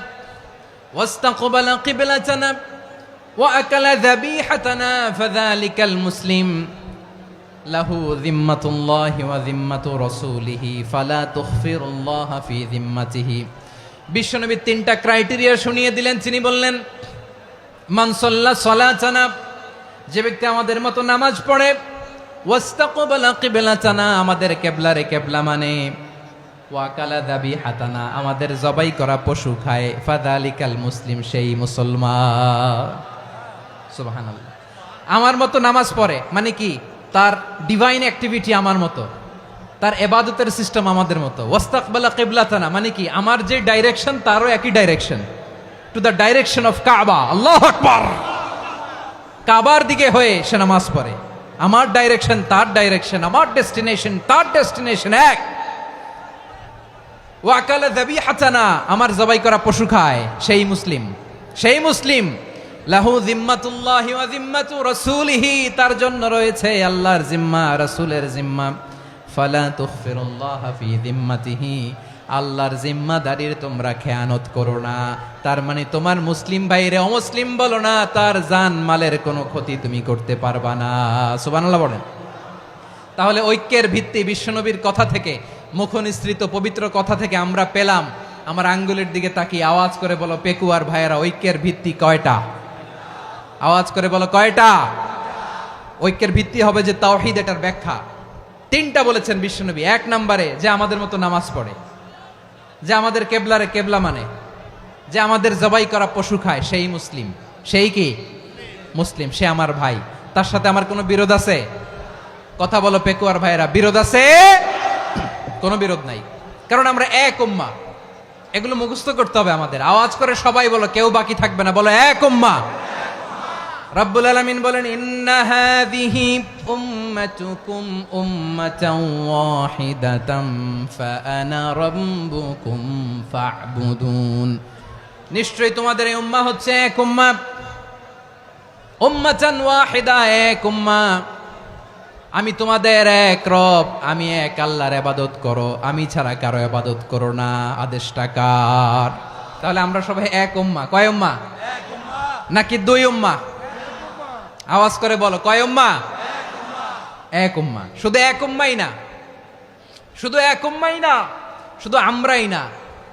[SPEAKER 1] ওয়াস্তাকবালা কিবলাতানা ওয়া আকালা যাবিহাতানা ফাযালিকাল মুসলিম লাহু যিম্মাতুল্লাহি ওয়া যিম্মাতু রাসূলিহি ফালা তুখফিরুল্লাহা ফি যিম্মাতিহি। বিশ্বনবী তিনটা ক্রাইটেরিয়া শুনিয়ে দিলেন। তিনি বললেন, মান সাল্লা সালাতানা, যে ব্যক্তি আমাদের মতো নামাজ পড়ে, ওয়াস্তাকবালা কিবলাতানা, আমাদের কিবলারে কিবলা মানে, ওয়াকালা যাবিহাতানা, আমাদের জবাই করা পশু খায়, ফাযালিকাল মুসলিম, সেই মুসলমান। সুবহানাল্লাহ। আমার মতো নামাজ পড়ে মানে কি? তার ডিভাইন অ্যাক্টিভিটি আমার মতো, তার ইবাদতের সিস্টেম আমাদের মতো। ওয়াস্তাকবালা কিবলাতানা মানে কি? আমার যে ডাইরেকশন তারও একই direction, to the direction of কাবা। আল্লাহু আকবার। কাবার দিকে হয়ে সে নামাজ পড়ে। আমার ডাইরেকশন তার ডাইরেকশন, আমার ডেস্টিনেশন তার ডেস্টিনেশন এক। ওয়াকালা যাবিহাতানা, আমার জবাই করা পশু খায়, সেই মুসলিম, সেই মুসলিম। লাহু জিম্মাতুল্লাহি ওয়া জিম্মাতু রাসূলিহি, তার জন্য রয়েছে আল্লাহর জিম্মা, রাসূলের জিম্মা। ফালা তুখফিরুল্লাহা ফি জিম্মাতিহি, আল্লাহর জিম্মাদারির তোমরা খেয়ানত করো না। তার মানে তোমার মুসলিম ভাইরে অমুসলিম বলো না, তার জান মালের কোনো ক্ষতি তুমি করতে পারবা না। সুবহানাল্লাহ বলেন। তাহলে ঐক্যের ভিত্তি বিশ্বনবীর কথা থেকে, মুখনিসৃত পবিত্র কথা থেকে আমরা পেলাম। আমার আঙ্গুলের দিকে তাকিয়ে আওয়াজ করে বলো পেকুয়ার ভাইয়েরা, ঐক্যের ভিত্তি কয়টা? আওয়াজ করে বলো কয়টা? ঐক্যের ভিত্তি হবে যে তাওহীদ, এটার ব্যাখ্যা তিনটা বলেছেন বিশ্বনবী। এক নম্বরে, যে আমাদের মতো নামাজ পড়ে, যে আমাদের কেবলারে কেবলা মানে, যে আমাদের জবাই করা পশু খায়, সেই মুসলিম। সেই কি? মুসলিম। সে আমার ভাই, তার সাথে আমার কোনো বিরোধ আছে? কথা বলো পেকুয়ার ভাইয়েরা, বিরোধ আছে? কোনো বিরোধ নাই, কারণ আমরা এক উম্মাহ। এগুলো মুখস্থ করতে হবে আমাদের। আওয়াজ করে সবাই বলো, কেউ বাকি থাকবে না, বলো এক উম্মাহ। রব্বুল আলামিন বলেন, ইন্না হাযিহি উম্মাতুকুম উম্মাতান ওয়াহিদাতাম ফাআনা রাব্বুকুম ফা'বুদুন, নিশ্চয়ই তোমাদের এই উম্মাহ হচ্ছে এক উম্মাহ। উম্মাতান ওয়াহিদা, এক উম্মাহ। আমি তোমাদের এক রব, আমি এক আল্লাহর ইবাদত করো, আমি ছাড়া কারো ইবাদত করো না। আদেশটা কার? তাহলে আমরা সবাই এক উম্মাহ। কয় উম্মাহ? এক উম্মাহ। নাকি দুই উম্মাহ? আওয়াজ করে বলো, কয় উম্মাহ? এক উম্মাহ। শুধু এক উম্মাই না, শুধু এক উম্মাই না, শুধু আমরাই না,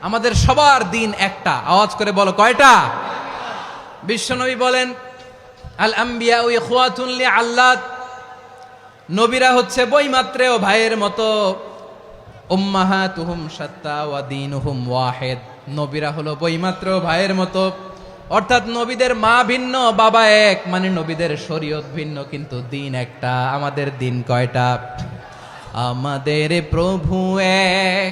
[SPEAKER 1] আমাদের সবার দিন একটা। আওয়াজ করে বলো কয়টা? বিশ্বনবী বলেন, আল আম্বিয়াউ ইখওয়াতুন লিআল্লাত, নবীরা হচ্ছে বৈমাত্রেয় ভাইয়ের মতো। উম্মাহাতুহুম শাত্তা ওয়া দীনুহুম ওয়াহিদ, নবীরা হলো বৈমাত্রেয় ভাইয়ের মতো। অর্থাৎ নবীদের মা ভিন্ন, বাবা এক, মানে নবীদের শরীয়ত ভিন্ন, কিন্তু দিন একটা। আমাদের দিন কয়টা? আমাদের প্রভু এক,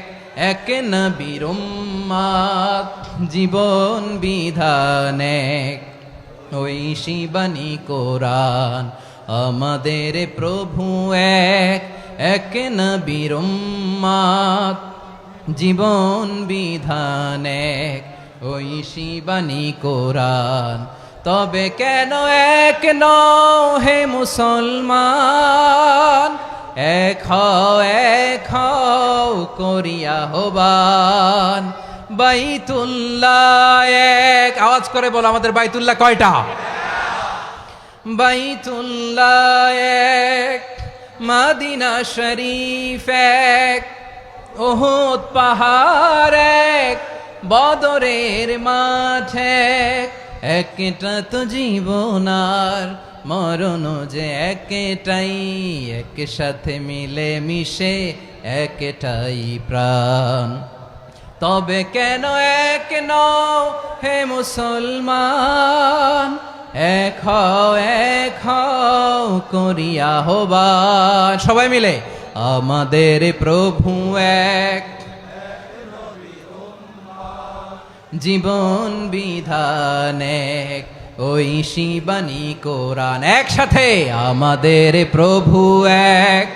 [SPEAKER 1] এক নবীর উম্মাত, জীবন বিধান এক, ওই শিবানী কোরআন। আমাদের প্রভু এক, এক নবীর উম্মাত, জীবন বিধান এক, ওই শিবানী কোরআন। তবে কেন এক নও হে মুসলমান, এক হও করিয়া হবান। বাইতুল্লাহ এক, আওয়াজ করে বলো আমাদের বাইতুল্লাহ কয়টা? বাইতুল্লাহ এক, মদিনা শরীফ এক, উহুদ পাহাড় এক, বদরের মাঠ এক। একটা তো জীবন আর মরণ যে একটাই, একসাথে মিলে মিশে একটাই প্রাণ। তবে কেন এক নও হে মুসলমান, এক হও করিয়া হবান। সবাই মিলে, আমাদের প্রভু এক, জীবন বিধান এক, ওই শিবানী কোরআন। একসাথে, আমাদের প্রভু এক,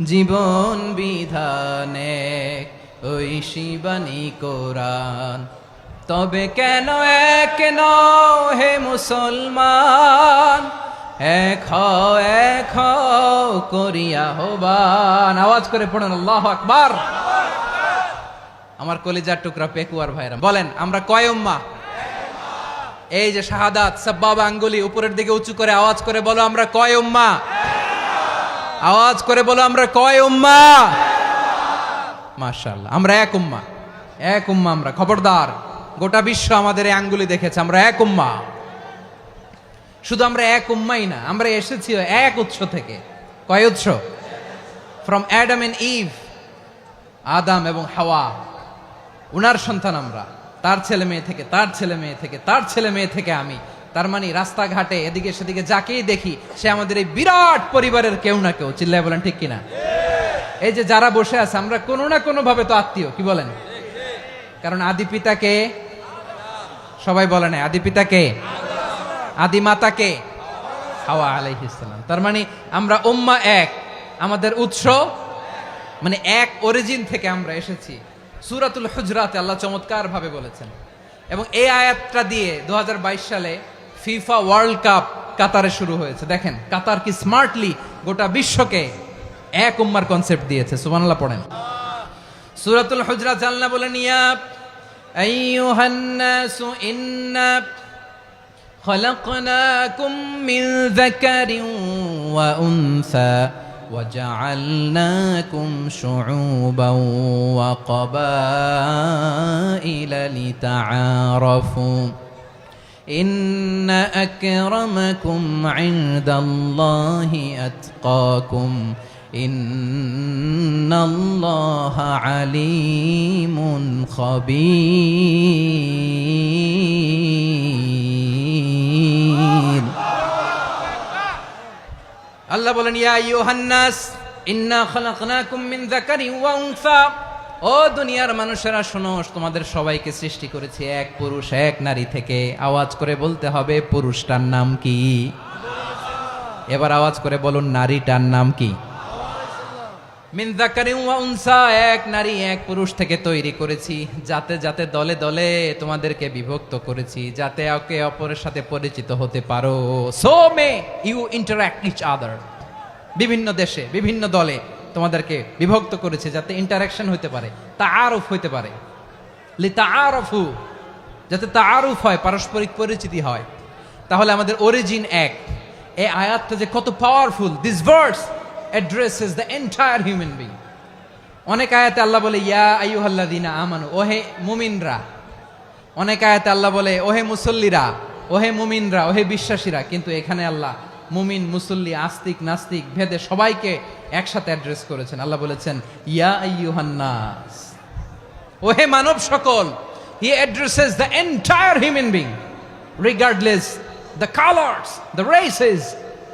[SPEAKER 1] জীবন বিধান এক, ওই শিবানী কোরআন। তবে কেন এক নও হে মুসলমান, এক হও করিয়া হবান। আওয়াজ করে পড়েন আল্লাহু আকবার। আমার কলিজার টুকরা পেকুয়ার ভাইরা, বলেন আমরা কয় উম্মাহ? এই যে শাহাদাত, সাব্বাবা আঙ্গুলি উপরের দিকে উঁচু করে আওয়াজ করে বলো, আমরা কয় উম্মাহ? আওয়াজ করে বলো, আমরা কয় উম্মাহ? মাশাআল্লাহ, আমরা এক উম্মাহ, এক উম্মাহ আমরা। খবরদার গোটা বিশ্ব আমাদের এই আঙ্গুলি দেখেছে, আমরা এক উম্মাহ। শুধু আমরা এক উম্মাই না, আমরা এসেছি এক উৎস থেকে। কয় উৎস? ফ্রম অ্যাডাম এন্ড ইভ, আদম এবং হাওয়া, উনার সন্তান আমরা। তার ছেলে মেয়ে থেকে, তার ছেলে মেয়ে থেকে, তার ছেলে মেয়ে থেকে আমি। তার মানে রাস্তাঘাটে এদিকে সেদিকে যাকেই দেখি সে আমাদের এই বিরাট পরিবারের কেউ না কেউ। চিল্লায় বলেন ঠিক কিনা? এই যে যারা বসে আছে, আমরা কোনো না কোনো ভাবে তো আত্মীয়, কি বলেন? কারণ আদি পিতাকে সবাই বলে না, আদি পিতাকে, আদি মাতাকে হাওয়া আলাইহিস সালাম। তার মানে আমরা উম্মাহ এক, আমাদের উৎস মানে এক অরিজিন থেকে আমরা এসেছি। সূরাতুল হুজরাতে আল্লাহ চমৎকার ভাবে বলেছেন, এবং এই আয়াতটা দিয়ে 2022 সালে ফিফা ওয়ার্ল্ড কাপ কাতারে শুরু হয়েছে। দেখেন কাতার কি স্মার্টলি গোটা বিশ্বকে এক উম্মার কনসেপ্ট দিয়েছে। সুবহানাল্লাহ পড়েন। সূরাতুল হুজরাত আল্লাহ বলেন, ইয়া আইয়ুহান নাসু ইন্না খলাকনাকুম মিন যাকারিন ওয়া উনসা وجعلناكم شعوبا وقبائل لتعارفوا إن أكرمكم عند الله أتقاكم إن الله عليم خبير। আল্লাহ বলেন, ইয়া আইয়ুহান নাস ইন্না খালাকনাকুম মিন যাকারিন ওয়া উনসা, ও দুনিয়ার মানুষেরা শোনো, তোমাদের সবাইকে সৃষ্টি করেছি এক পুরুষ এক নারী থেকে। আওয়াজ করে বলতে হবে, পুরুষটার নাম কি? এবার আওয়াজ করে বলুন, নারীটার নাম কি? মিন যাকারিন ওয়া উনসা, এক নারী এক পুরুষ থেকে তৈরি করেছি। যাতে যাতে দলে দলে তোমাদেরকে বিভক্ত করেছি, যাতে একে অপরের সাথে পরিচিত হতে পারো। So may you interact each other. বিভিন্ন দেশে বিভিন্ন দলে তোমাদেরকে বিভক্ত করেছে যাতে ইন্টারাকশন হতে পারে, তাআরুফ হতে পারে। লিতাআরফু, যাতে তাআরুফ হয়, পারস্পরিক পরিচিতি হয়। তাহলে আমাদের অরিজিন এক। এই আয়াতটা যে কত powerful! This verse addresses the entire human being. অনেক আয়াতে আল্লাহ বলে ইয়া আইয়ুহাল্লাযীনা আমানু, ওহে মুমিনরা। অনেক আয়াতে আল্লাহ বলে ওহে মুসল্লিরা, ওহে মুমিনরা, ওহে বিশ্বাসীরা। কিন্তু এখানে আল্লাহ মুমিন মুসল্লি আস্তিক নাস্তিক ভেদে সবাইকে একসাথে অ্যাড্রেস করেছেন। আল্লাহ বলেছেন ইয়া আইয়ুহান নাস, ওহে মানব সকল। He addresses the entire human being regardless the colors, the races,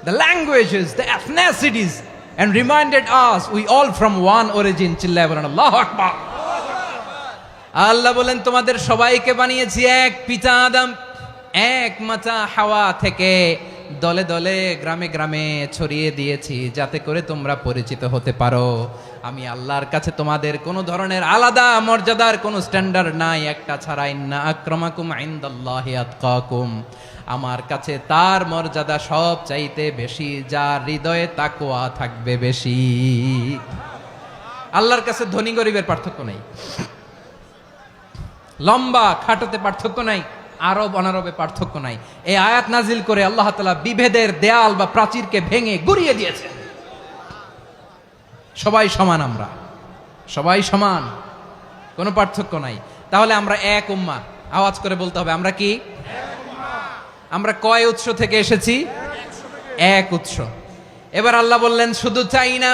[SPEAKER 1] the languages, the ethnicities, and reminded us we all from one origin. চিল্লায় বলেন আল্লাহু আকবার। আল্লাহ বলেন তোমাদের সবাইকে বানিয়েছি এক পিতা আদম, এক মাতা হাওয়া থেকে। দলে দলে গ্রামে গ্রামে ছড়িয়ে দিয়েছি যাতে করে তোমরা পরিচিত হতে পারো। আমি আল্লাহর কাছে তোমাদের কোনো ধরনের আলাদা মর্যাদার কোনো স্ট্যান্ডার্ড নাই, একটা ছাড়া। ইন্না আক্রামাকুম ইনদাল্লাহি আতকাকুম, আমার কাছে তার মর্যাদা সব চাইতে বেশি, যার হৃদয়ে তাকওয়া থাকবে বেশি। আল্লাহর কাছে ধনী গরিবের পার্থক্য নাই, লম্বা খাটোতে পার্থক্য নাই, আরব অনারবে পার্থক্য নাই। এই আয়াত নাজিল করে আল্লাহ তাআলা বিভেদের দেয়াল বা প্রাচীরকে ভেঙে গুড়িয়ে দিয়েছেন। সবাই সমান, আমরা সবাই সমান, কোনো পার্থক্য নাই। তাহলে আমরা এক উম্মাহ। আওয়াজ করে বলতে হবে, আমরা কি? আমরা কয় উৎস থেকে এসেছি? এক উৎস। এবার আল্লাহ বললেন শুধু চাই না,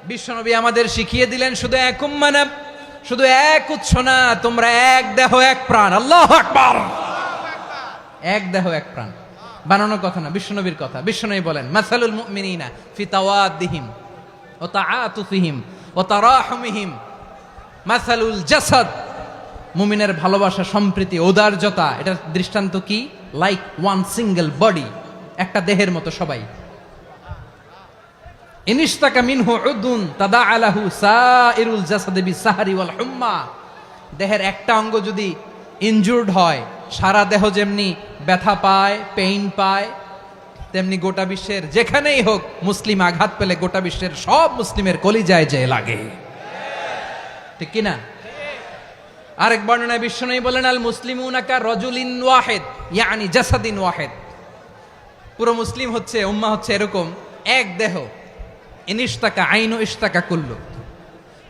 [SPEAKER 1] বিশ্বনবী আমাদের শিখিয়ে দিলেন শুধু এক উম্মাহ না, শুধু এক উৎস না, তোমরা এক দেহ এক প্রাণ। আল্লাহু আকবার। এক দেহ এক প্রাণ বানানোর কথা না, বিশ্বনবীর কথা। বিশ্বনবী বলেন মাসালুল মুমিনিনা ফি তাওয়াদ্দিহিম ওয়া তাআতুফিহিম ওয়া তারাহুমিহিম মাসালুল জাসাদ। মুমিনের ভালোবাসা, সম্প্রীতি, ঔদার্যতা, এটার দৃষ্টান্ত কি? লাইক ওয়ান সিঙ্গেল বডি, একটা দেহের মতো সবাই। ইনিশতাকা মিনহু উদুন তাদাআ লাহু সাইরুল জাসাদি বিসাহরি ওয়াল হুম্মা। দেহের একটা অঙ্গ যদি ইনজুর্ড হয়, সারা দেহ যেমনি ব্যথা পায়, পেইন পায়, তেমনি গোটা বিশ্বের যেখানেই হোক মুসলিম আঘাত পেলে গোটা বিশ্বের সব মুসলিমের কলিজায় যে লাগে, ঠিক কিনা? আরেক বর্ণনায় বিশ্বনবী বলেন আল মুসলিমুনা কা রাজুলিন ওয়াহিদ ইয়ানি জাসাদিন ওয়াহিদ। পুরো মুসলিম হচ্ছে, উম্মাহ হচ্ছে এরকম এক দেহ। ইনিশতাকা আইনু ইশতাকা কুল্লু।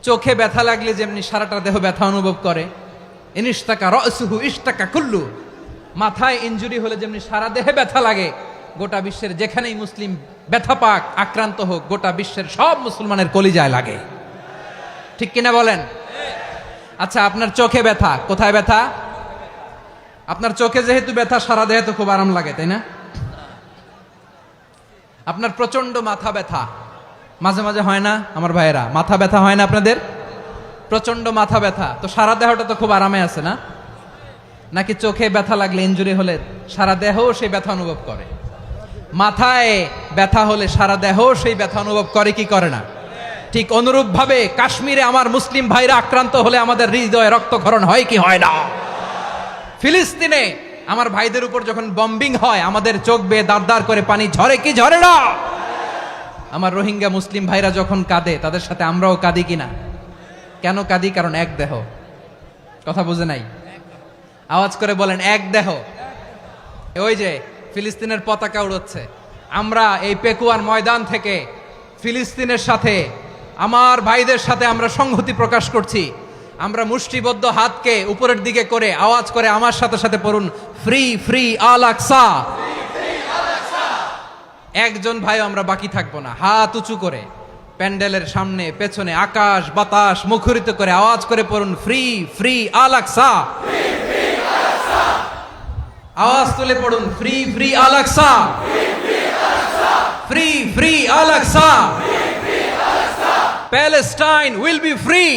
[SPEAKER 1] চোখে ব্যথা লাগলে যেমনি সারাটা দেহ ব্যথা অনুভব করে, ইনিশতাকা রাসুহু ইশতাকা কুল্লু। মাথায় ইনজুরি হলে যেমনি সারা দেহে ব্যথা লাগে, গোটা বিশ্বের যেখানেই মুসলিম ব্যথা পাক, আক্রান্ত হোক, গোটা বিশ্বের সব মুসলমানের কলিজায় লাগে। ঠিক কিনা বলেন? আচ্ছা, আপনার চোখে ব্যথা, কোথায় ব্যথা? আপনার চোখে যেহেতু ব্যথা, সারা দেহে তো খুব আরাম লাগে, তাই না? আপনার প্রচন্ড মাথা ব্যথা মাঝে মাঝে হয় না আমার ভাইয়েরা? মাথা ব্যথা হয় না আপনাদের? প্রচন্ড মাথা ব্যথা, তো সারা দেহটা তো খুব আরামে আছে না? নাকি চোখে ব্যথা লাগলে, ইনজুরি হলে সারা দেহ সেই ব্যথা অনুভব করে? মাথায় ব্যথা হলে সারা দেহ সেই ব্যথা অনুভব করে কি করে না? ঠিক অনুরূপ ভাবে কাশ্মীরে আমার মুসলিম ভাইরা আক্রান্ত হলে আমাদের হৃদয়ে রক্তক্ষরণ হয় কি হয় না? ফিলিস্তিনে আমার ভাইদের উপর যখন বম্বিং হয়, আমাদের চোখ বেয়ে দাঁড় দাঁড় করে পানি ঝরে কি ঝরে না? আমার রোহিঙ্গা মুসলিম ভাইরা যখন কাঁদে, তাদের সাথে আমরাও কাঁদি কিনা? কেন কাঁদি? কারণ এক দেহ। কথা বুঝে নাই? আওয়াজ করে বলেন, এক দেহ। ওই যে ফিলিস্তিনের পতাকা উড়ছে, আমরা এই পেকুয়ার ময়দান থেকে ফিলিস্তিনের সাথে, আমার ভাইদের সাথে আমরা সংহতি প্রকাশ করছি। আমরা মুষ্টিবদ্ধ হাতকে উপরের দিকে করে আওয়াজ করে আমার সাথে সাথে পড়ুন, ফ্রি ফ্রি আল আকসা। একজন ভাই আমরা বাকি থাকবো না। হাত উঁচু করে প্যান্ডেলের সামনে পেছনে আকাশ বাতাস মুখরিত করে আওয়াজ করে পড়ুন, ফ্রি ফ্রি আল আকসা। আওয়াজ তুলে পড়ুন, free free Al Aqsa, free free Al Aqsa. Palestine will be free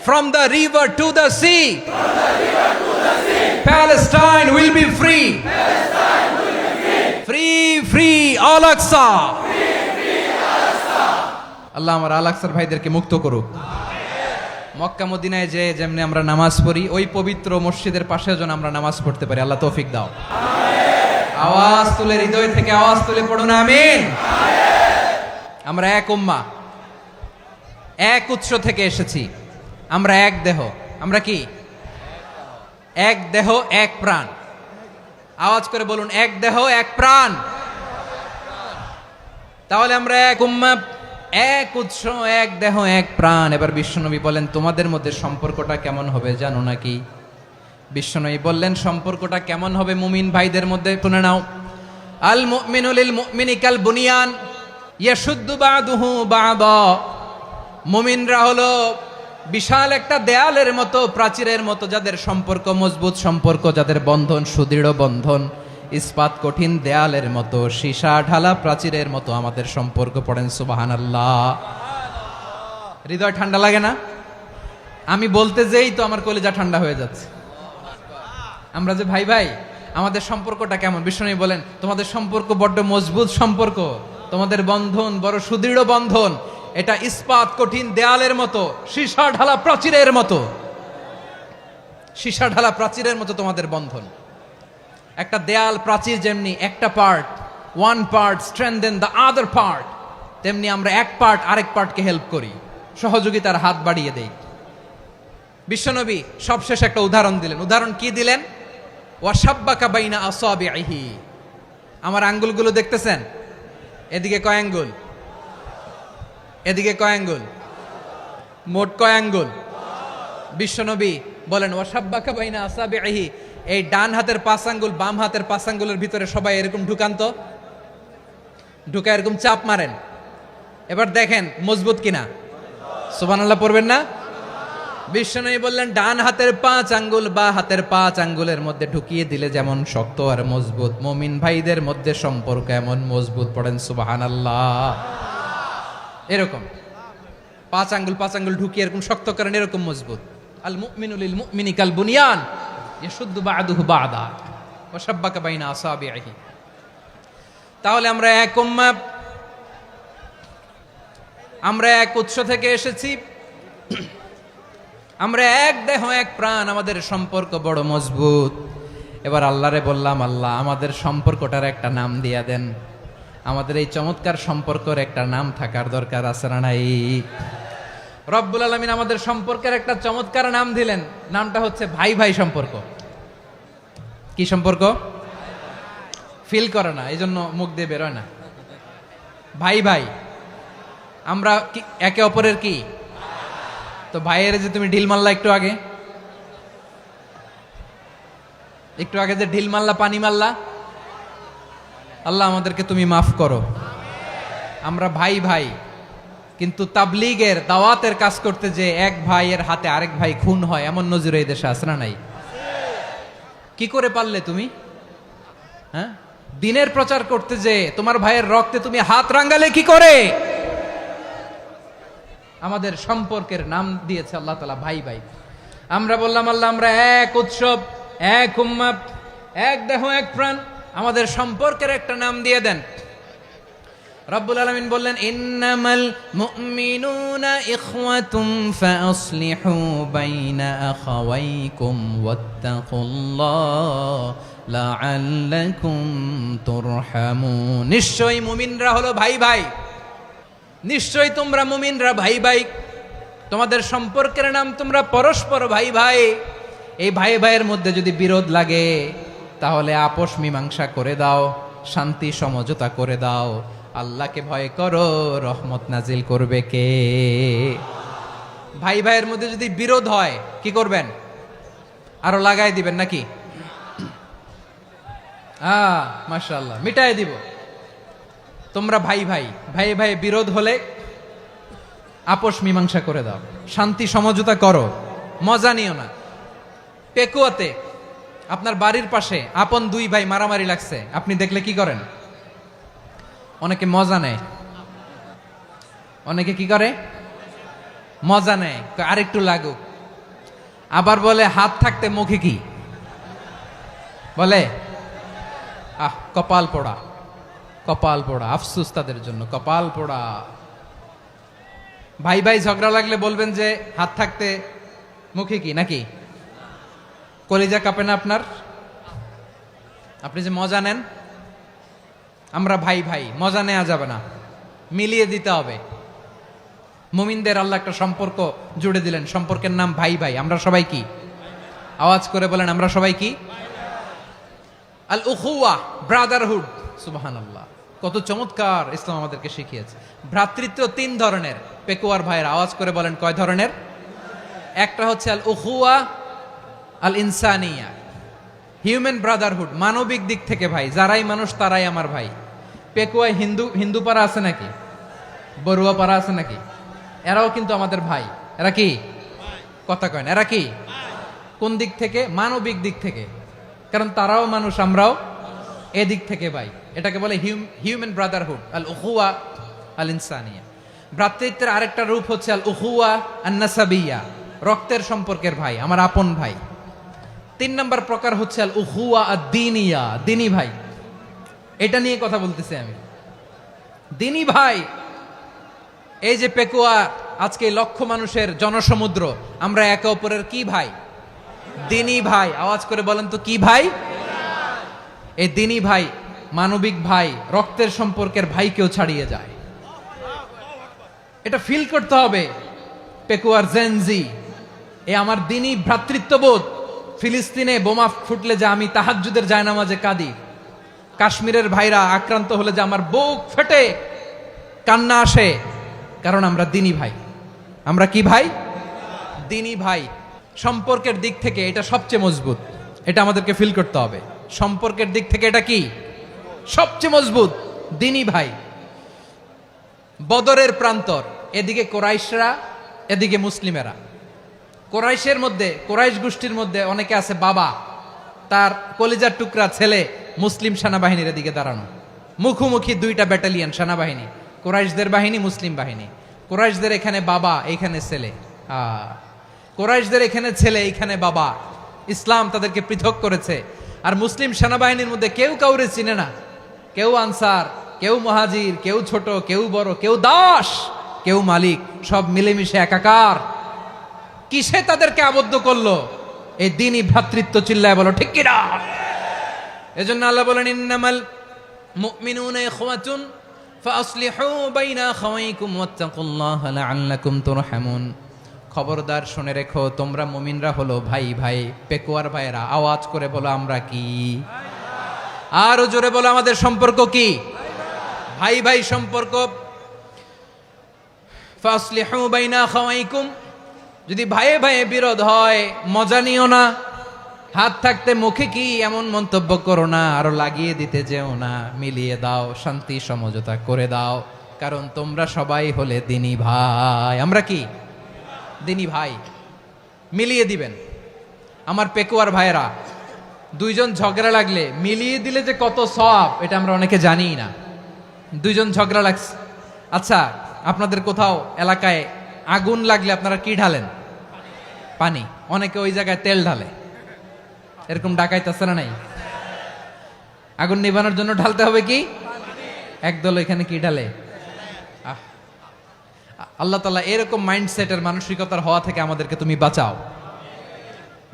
[SPEAKER 1] from the river to the sea. Palestine will be free. Free free Al Aqsa. আল্লাহ আমার আল আকসার ভাইদেরকে মুক্ত করুক। মক্কা মদিনায় যে যেমনি আমরা নামাজ পড়ি, ওই পবিত্র মসজিদের পাশে যেন আমরা নামাজ পড়তে পারি। আল্লাহ তৌফিক দাও। আওয়াজ তুলে, হৃদয় থেকে আওয়াজ তুলে পড়ুন আমিন। আমরা এক উম্মাহ, এক উৎস থেকে এসেছি, আমরা এক দেহ। আমরা কি? এক দেহ এক প্রাণ। আওয়াজ করে বলুন, এক দেহ এক প্রাণ। তাহলে আমরা এক উম্মাহ, এক উৎস, এক দেহ এক প্রাণ। এবার বিশ্বনবী বলেন, তোমাদের মধ্যে সম্পর্কটা কেমন হবে জানো নাকি? বিশ্বনবী বললেন, সম্পর্কটা কেমন হবে মুমিন ভাইদের মধ্যে? শুনে নাও, আল মুমিনু লিল মুমিনি কাল বুনিয়ান ইয়াশুদ্দু বাদুহু বাদা। মুমিনরা হলো বিশাল একটা দেয়ালের মতো, প্রাচীরের মতো, যাদের সম্পর্ক মজবুত সম্পর্ক, যাদের বন্ধন সুদৃঢ় বন্ধন, ইস্পাত কঠিন দেয়ালের মতো, সীসা ঢালা প্রাচীরের মতো আমাদের সম্পর্ক। পড়েন সুবহানাল্লাহ। হৃদয় ঠান্ডা লাগে না? আমি বলতে যেই তো আমার কলিজা ঠান্ডা হয়ে যাচ্ছে। আমরা যে ভাই ভাই, আমাদের সম্পর্কটা কেমন? বিষ্ণু বলেন, তোমাদের সম্পর্ক বড্ড মজবুত সম্পর্ক, তোমাদের বন্ধন বড় সুদৃঢ় বন্ধন, এটা ইস্পাত কঠিন দেয়ালের মতো, সীসা ঢালা প্রাচীরের মতো। সীসা ঢালা প্রাচীরের মতো তোমাদের বন্ধন। একটা দেয়াল প্রাচীর যেমনি একটা part, one part strengthen the other part, তেমনি আমরা এক পার্ট আরেক পার্টকে হেল্প করি, সহযোগিতার হাত বাড়িয়ে দেই। বিশ্বনবী সবশেষ একটা উদাহরণ দিলেন। উদাহরণ কি দিলেন? ওয়াসাব্বাকা বাইনা আসাবিহি। আমার আঙ্গুলগুলো দেখতেছেন? এদিকে কয় আঙ্গুল? এদিকে কয় আঙ্গুল? মোট কয় আঙ্গুল? বিশ্বনবী বলেন, ওয়াসাব্বাকা বাইনা আসাবিহি। এই ডান হাতের 5 আঙ্গুল বাম হাতের 5 আঙ্গুলের ভিতরে সবাই এরকম ঢুকান তো, ঢুকা এরকম চাপ মারেন। এবার দেখেন মজবুত কিনা। সুবহানাল্লাহ পড়বেন না? বিশ্বনবী বললেন, ডান হাতের 5 আঙ্গুল বা হাতের 5 আঙ্গুলের মধ্যে ঢুকিয়ে দিলে যেমন শক্ত আর মজবুত, মুমিন ভাইদের মধ্যে সম্পর্ক এমন মজবুত। পড়েন সুবহানাল্লাহ। এরকম 5 আঙ্গুল ঢুকিয়ে এরকম শক্ত করেন, এরকম মজবুত। আল মুমিনু লিল মুমিনি কাল বুনিয়ান ইয়াশুদ্দু বাদুহু বাদা ওয়াসাব্বাকা বাইনা আসাবিহি। তাহলে আমরা এক উম্মাহ, আমরা এক উৎস থেকে এসেছি, আমরা এক দেহ এক প্রাণ, আমাদের সম্পর্ক বড় মজবুত। এবার আল্লাহরে বললাম, আল্লাহ আমাদের সম্পর্কটার একটা নাম দিয়া দেন। আমাদের এই চমৎকার সম্পর্কের একটা নাম থাকার দরকার আছে না নাই? রব্বুল আলামিন আমাদের সম্পর্কের একটা চমৎকার নাম দিলেন। নামটা হচ্ছে ভাই ভাই সম্পর্ক। কি সম্পর্ক? ফিল করে না, এই জন্য মুখ দিয়ে বেরোয় না। ভাই ভাই, আমরা একে অপরের কি? তো ভাইয়ের যে তুমি ঢিল মারলা একটু আগে, একটু আগে যে ঢিল মারলা, পানি মারলা, আল্লাহ আমাদেরকে তুমি মাফ করো। আমরা ভাই ভাই, কিন্তু তাবলীগের দাওয়াতের কাজ করতে যে এক ভাইয়ের হাতে আরেক ভাই খুন হয়, এমন নজির এই দেশে আছে না নাই? কি করে পারলে তুমি? হ্যাঁ, দিনের প্রচার করতে যে তোমার ভাইয়ের রক্তে তুমি হাত রাঙ্গালে কি করে? আমাদের সম্পর্কের নাম দিয়েছে আল্লাহ তাআলা ভাই ভাই। আমরা বললাম আল্লাহ আমরা এক উৎসব, এক উম্মাত, এক দেহ, এক প্রাণ, আমাদের সম্পর্কের একটা নাম দিয়ে দেন। রব্বুল আলামিন বললেন ইন্নামাল মুমিনুনা ইখওয়াতুম ফাসলিহু বাইনা আখাওয়াইকুম ওয়াত্তাকুল্লাহ লাআল্লাকুম তুরহামুন। নিশ্চয়ই মুমিনরা হলো ভাই ভাই, নিশ্চয়ই তোমরা মুমিনরা ভাই ভাই, তোমাদের সম্পর্কের নাম তোমরা পরস্পর ভাই ভাই। এই ভাই ভাইয়ের মধ্যে যদি বিরোধ লাগে তাহলে আপোষ মীমাংসা করে দাও, শান্তি সমঝোতা করে দাও। আল্লাহকে ভয় করো, রহমত নাজিল করবে কে? ভাই ভাইয়ের মধ্যে যদি বিরোধ হয় কি করবেন? আরো লাগাই দিবেন নাকি? মাশাআল্লাহ, মিটাই দিব। তোমরা ভাই ভাই, ভাই ভাই বিরোধ হলে আপোষ মীমাংসা করে দাও, শান্তি সমঝোতা করো, মজা নিও না। পেকুয়াতে আপনার বাড়ির পাশে আপন দুই ভাই মারামারি লাগছে, আপনি দেখলে কি করেন? অনেকে মজা নেয়। অনেকে কি করে? মজা নেয়, আরেকটু লাগুক। আবার বলে হাত থাকতে মুখে কি বলে? কপাল পোড়া, কপাল পোড়া। আফসোস তাদের জন্য, কপাল পোড়া। ভাই ভাই ঝগড়া লাগলে বলবেন যে হাত থাকতে মুখে কি, নাকি? কলিজা কাঁপে না আপনার? আপনি যে মজা নেন। আমরা ভাই ভাই, মজা নেওয়া যাবে না, মিলিয়ে দিতে হবে। মুমিনদের আল্লাহ একটা সম্পর্ক জুড়ে দিলেন, সম্পর্কের নাম ভাই ভাই। আমরা সবাই কি? আওয়াজ করে বলেন, আমরা সবাই কি? আল উখুয়া, ব্রাদারহুড। সুবহানাল্লাহ, কত চমৎকার ইসলাম আমাদেরকে শিখিয়েছে। ভ্রাতৃত্ব তিন ধরনের। পেকুয়ার ভাইয়ের আওয়াজ করে বলেন কয় ধরনের? একটা হচ্ছে আল উখুয়া আল ইনসানিয়া, হিউম্যান ব্রাদারহুড, মানবিক দিক থেকে ভাই, যারাই মানুষ তারাই আমার ভাই। পেকুয়ায় হিন্দু পাড়া আছে নাকি? বড়ুয়া পাড়া আছে নাকি? এরাও কিন্তু আমাদের ভাই। এরা কি? কথা কয় না, এরা কি? কোন দিক থেকে? মানবিক দিক থেকে। কারণ তারাও মানুষ, আমরাও এদিক থেকে ভাই। এটাকে বলে হিউম্যান ব্রাদারহুড, আল উখুয়া আল ইনসানিয়া। ভ্রাতৃত্বের আরেকটা রূপ হচ্ছে আল উখুয়া আন নাসাবিয়া, রক্তের সম্পর্কের ভাই, আমার আপন ভাই। তিন নম্বর প্রকার হচ্ছে আল উখুয়া আদ-দীনিয়া, দিনী ভাই। এটা নিয়ে কথা বলতেছি আমি। দিনী ভাই, এই যে পেকুয়া, আজকে লক্ষ মানুষের জনসমুদ্র, আমরা একে অপরের কি ভাই? দিনী ভাই। আওয়াজ করে বলেন তো কি ভাই? এই দিনী ভাই, মানবিক ভাই, রক্তের সম্পর্কের ভাইকেও ছাড়িয়ে যায়। এটা ফিল করতে হবে। পেকুয়ার জেনজি, এ আমার দিনী ভ্রাতৃত্ববোধ। ফিলিস্তিনে বোমা ফুটলে যে আমি তাহাজ্জুদের জায়নামাজে কাঁদি, কাশ্মীরের ভাইরা আক্রান্ত হলে যে আমার বুক ফেটে কান্না আসে, কারণ আমরা দিনী ভাই। আমরা কি ভাই? দিনী ভাই। সম্পর্কের দিক থেকে এটা সবচেয়ে মজবুত, এটা আমাদেরকে ফিল করতে হবে। সম্পর্কের দিক থেকে এটা কি? সবচেয়ে মজবুত, দিনী ভাই। বদরের প্রান্তর, এদিকে কোরাইশরা, এদিকে মুসলিমেরা। কোরাইশের মধ্যে, কোরাইশ গোষ্ঠীর মধ্যে অনেকে আছে বাবা, তার কলিজার টুকরা ছেলে মুসলিম সেনাবাহিনীর এদিকে দাঁড়ানো, মুখোমুখি দুইটা ব্যাটালিয়ন সেনাবাহিনী, কোরাইশদের বাহিনী, মুসলিম বাহিনী। কোরাইশদের এখানে বাবা, এইখানে ছেলে। কোরাইশদের এখানে ছেলে, এইখানে বাবা। ইসলাম তাদেরকে পৃথক করেছে। আর মুসলিম সেনাবাহিনীর মধ্যে কেউ কাউরে চিনে না, কেউ আনসার, কেউ মুহাজির, কেউ ছোট, কেউ বড়, কেউ দাস, কেউ মালিক, সব মিলেমিশে একাকার। কিসে তাদেরকে আবদ্ধ করলো? এই দিনই ভ্রাতৃত্ব। চিল্লায় বলো ঠিক কিনা? এজন্য আল্লাহ বলেন ইন্নামাল মুমিনুনা ইখওয়াতুন ফাসলিহু বাইনা আখাওয়াইকুম ওয়াত্তাকুল্লাহা লাআল্লাকুম তুরহামুন। খবরদার শুনে রেখো, তোমরা মুমিনরা হলো ভাই ভাই। পেকুয়ার ভাইরা আওয়াজ করে বলো আমরা কি? আরো জোরে বলো আমাদের সম্পর্ক কি? ভাই ভাই সম্পর্ক। ফাসলিহু বাইনা আখাওয়াইকুম, যদি ভাইয়ে ভাইয়ে বিরোধ হয় মজা নিও না, হাত থাকতে মুখে কি এমন মন্তব্য করো না, আরো লাগিয়ে দিতে যেও না, মিলিয়ে দাও, শান্তি সমঝোতা করে দাও, কারণ তোমরা সবাই হলে দিনী ভাই। আমরা কি দিনী ভাই? মিলিয়ে দিবেন। আমার পেকুয়ার ভাইরা, দুইজন ঝগড়া লাগলে মিলিয়ে দিলে যে কত সওয়াব এটা আমরা অনেকে জানি না। দুইজন ঝগড়া লাগছে, আচ্ছা আপনাদের কোথাও এলাকায় আগুন লাগলে আপনারা কি ঢালেন? পানি। অনেকে ওই জায়গায় তেল ঢালে, এরকম ডাকাইতে আছে না নাই? আগুন নিভানোর জন্য ঢালতে হবে কি? একদল এখানে কি ঢালে? আল্লাহ তাআলা এরকম মাইন্ডসেটের মানসিকতার হওয়া থেকে আমাদেরকে তুমি বাঁচাও।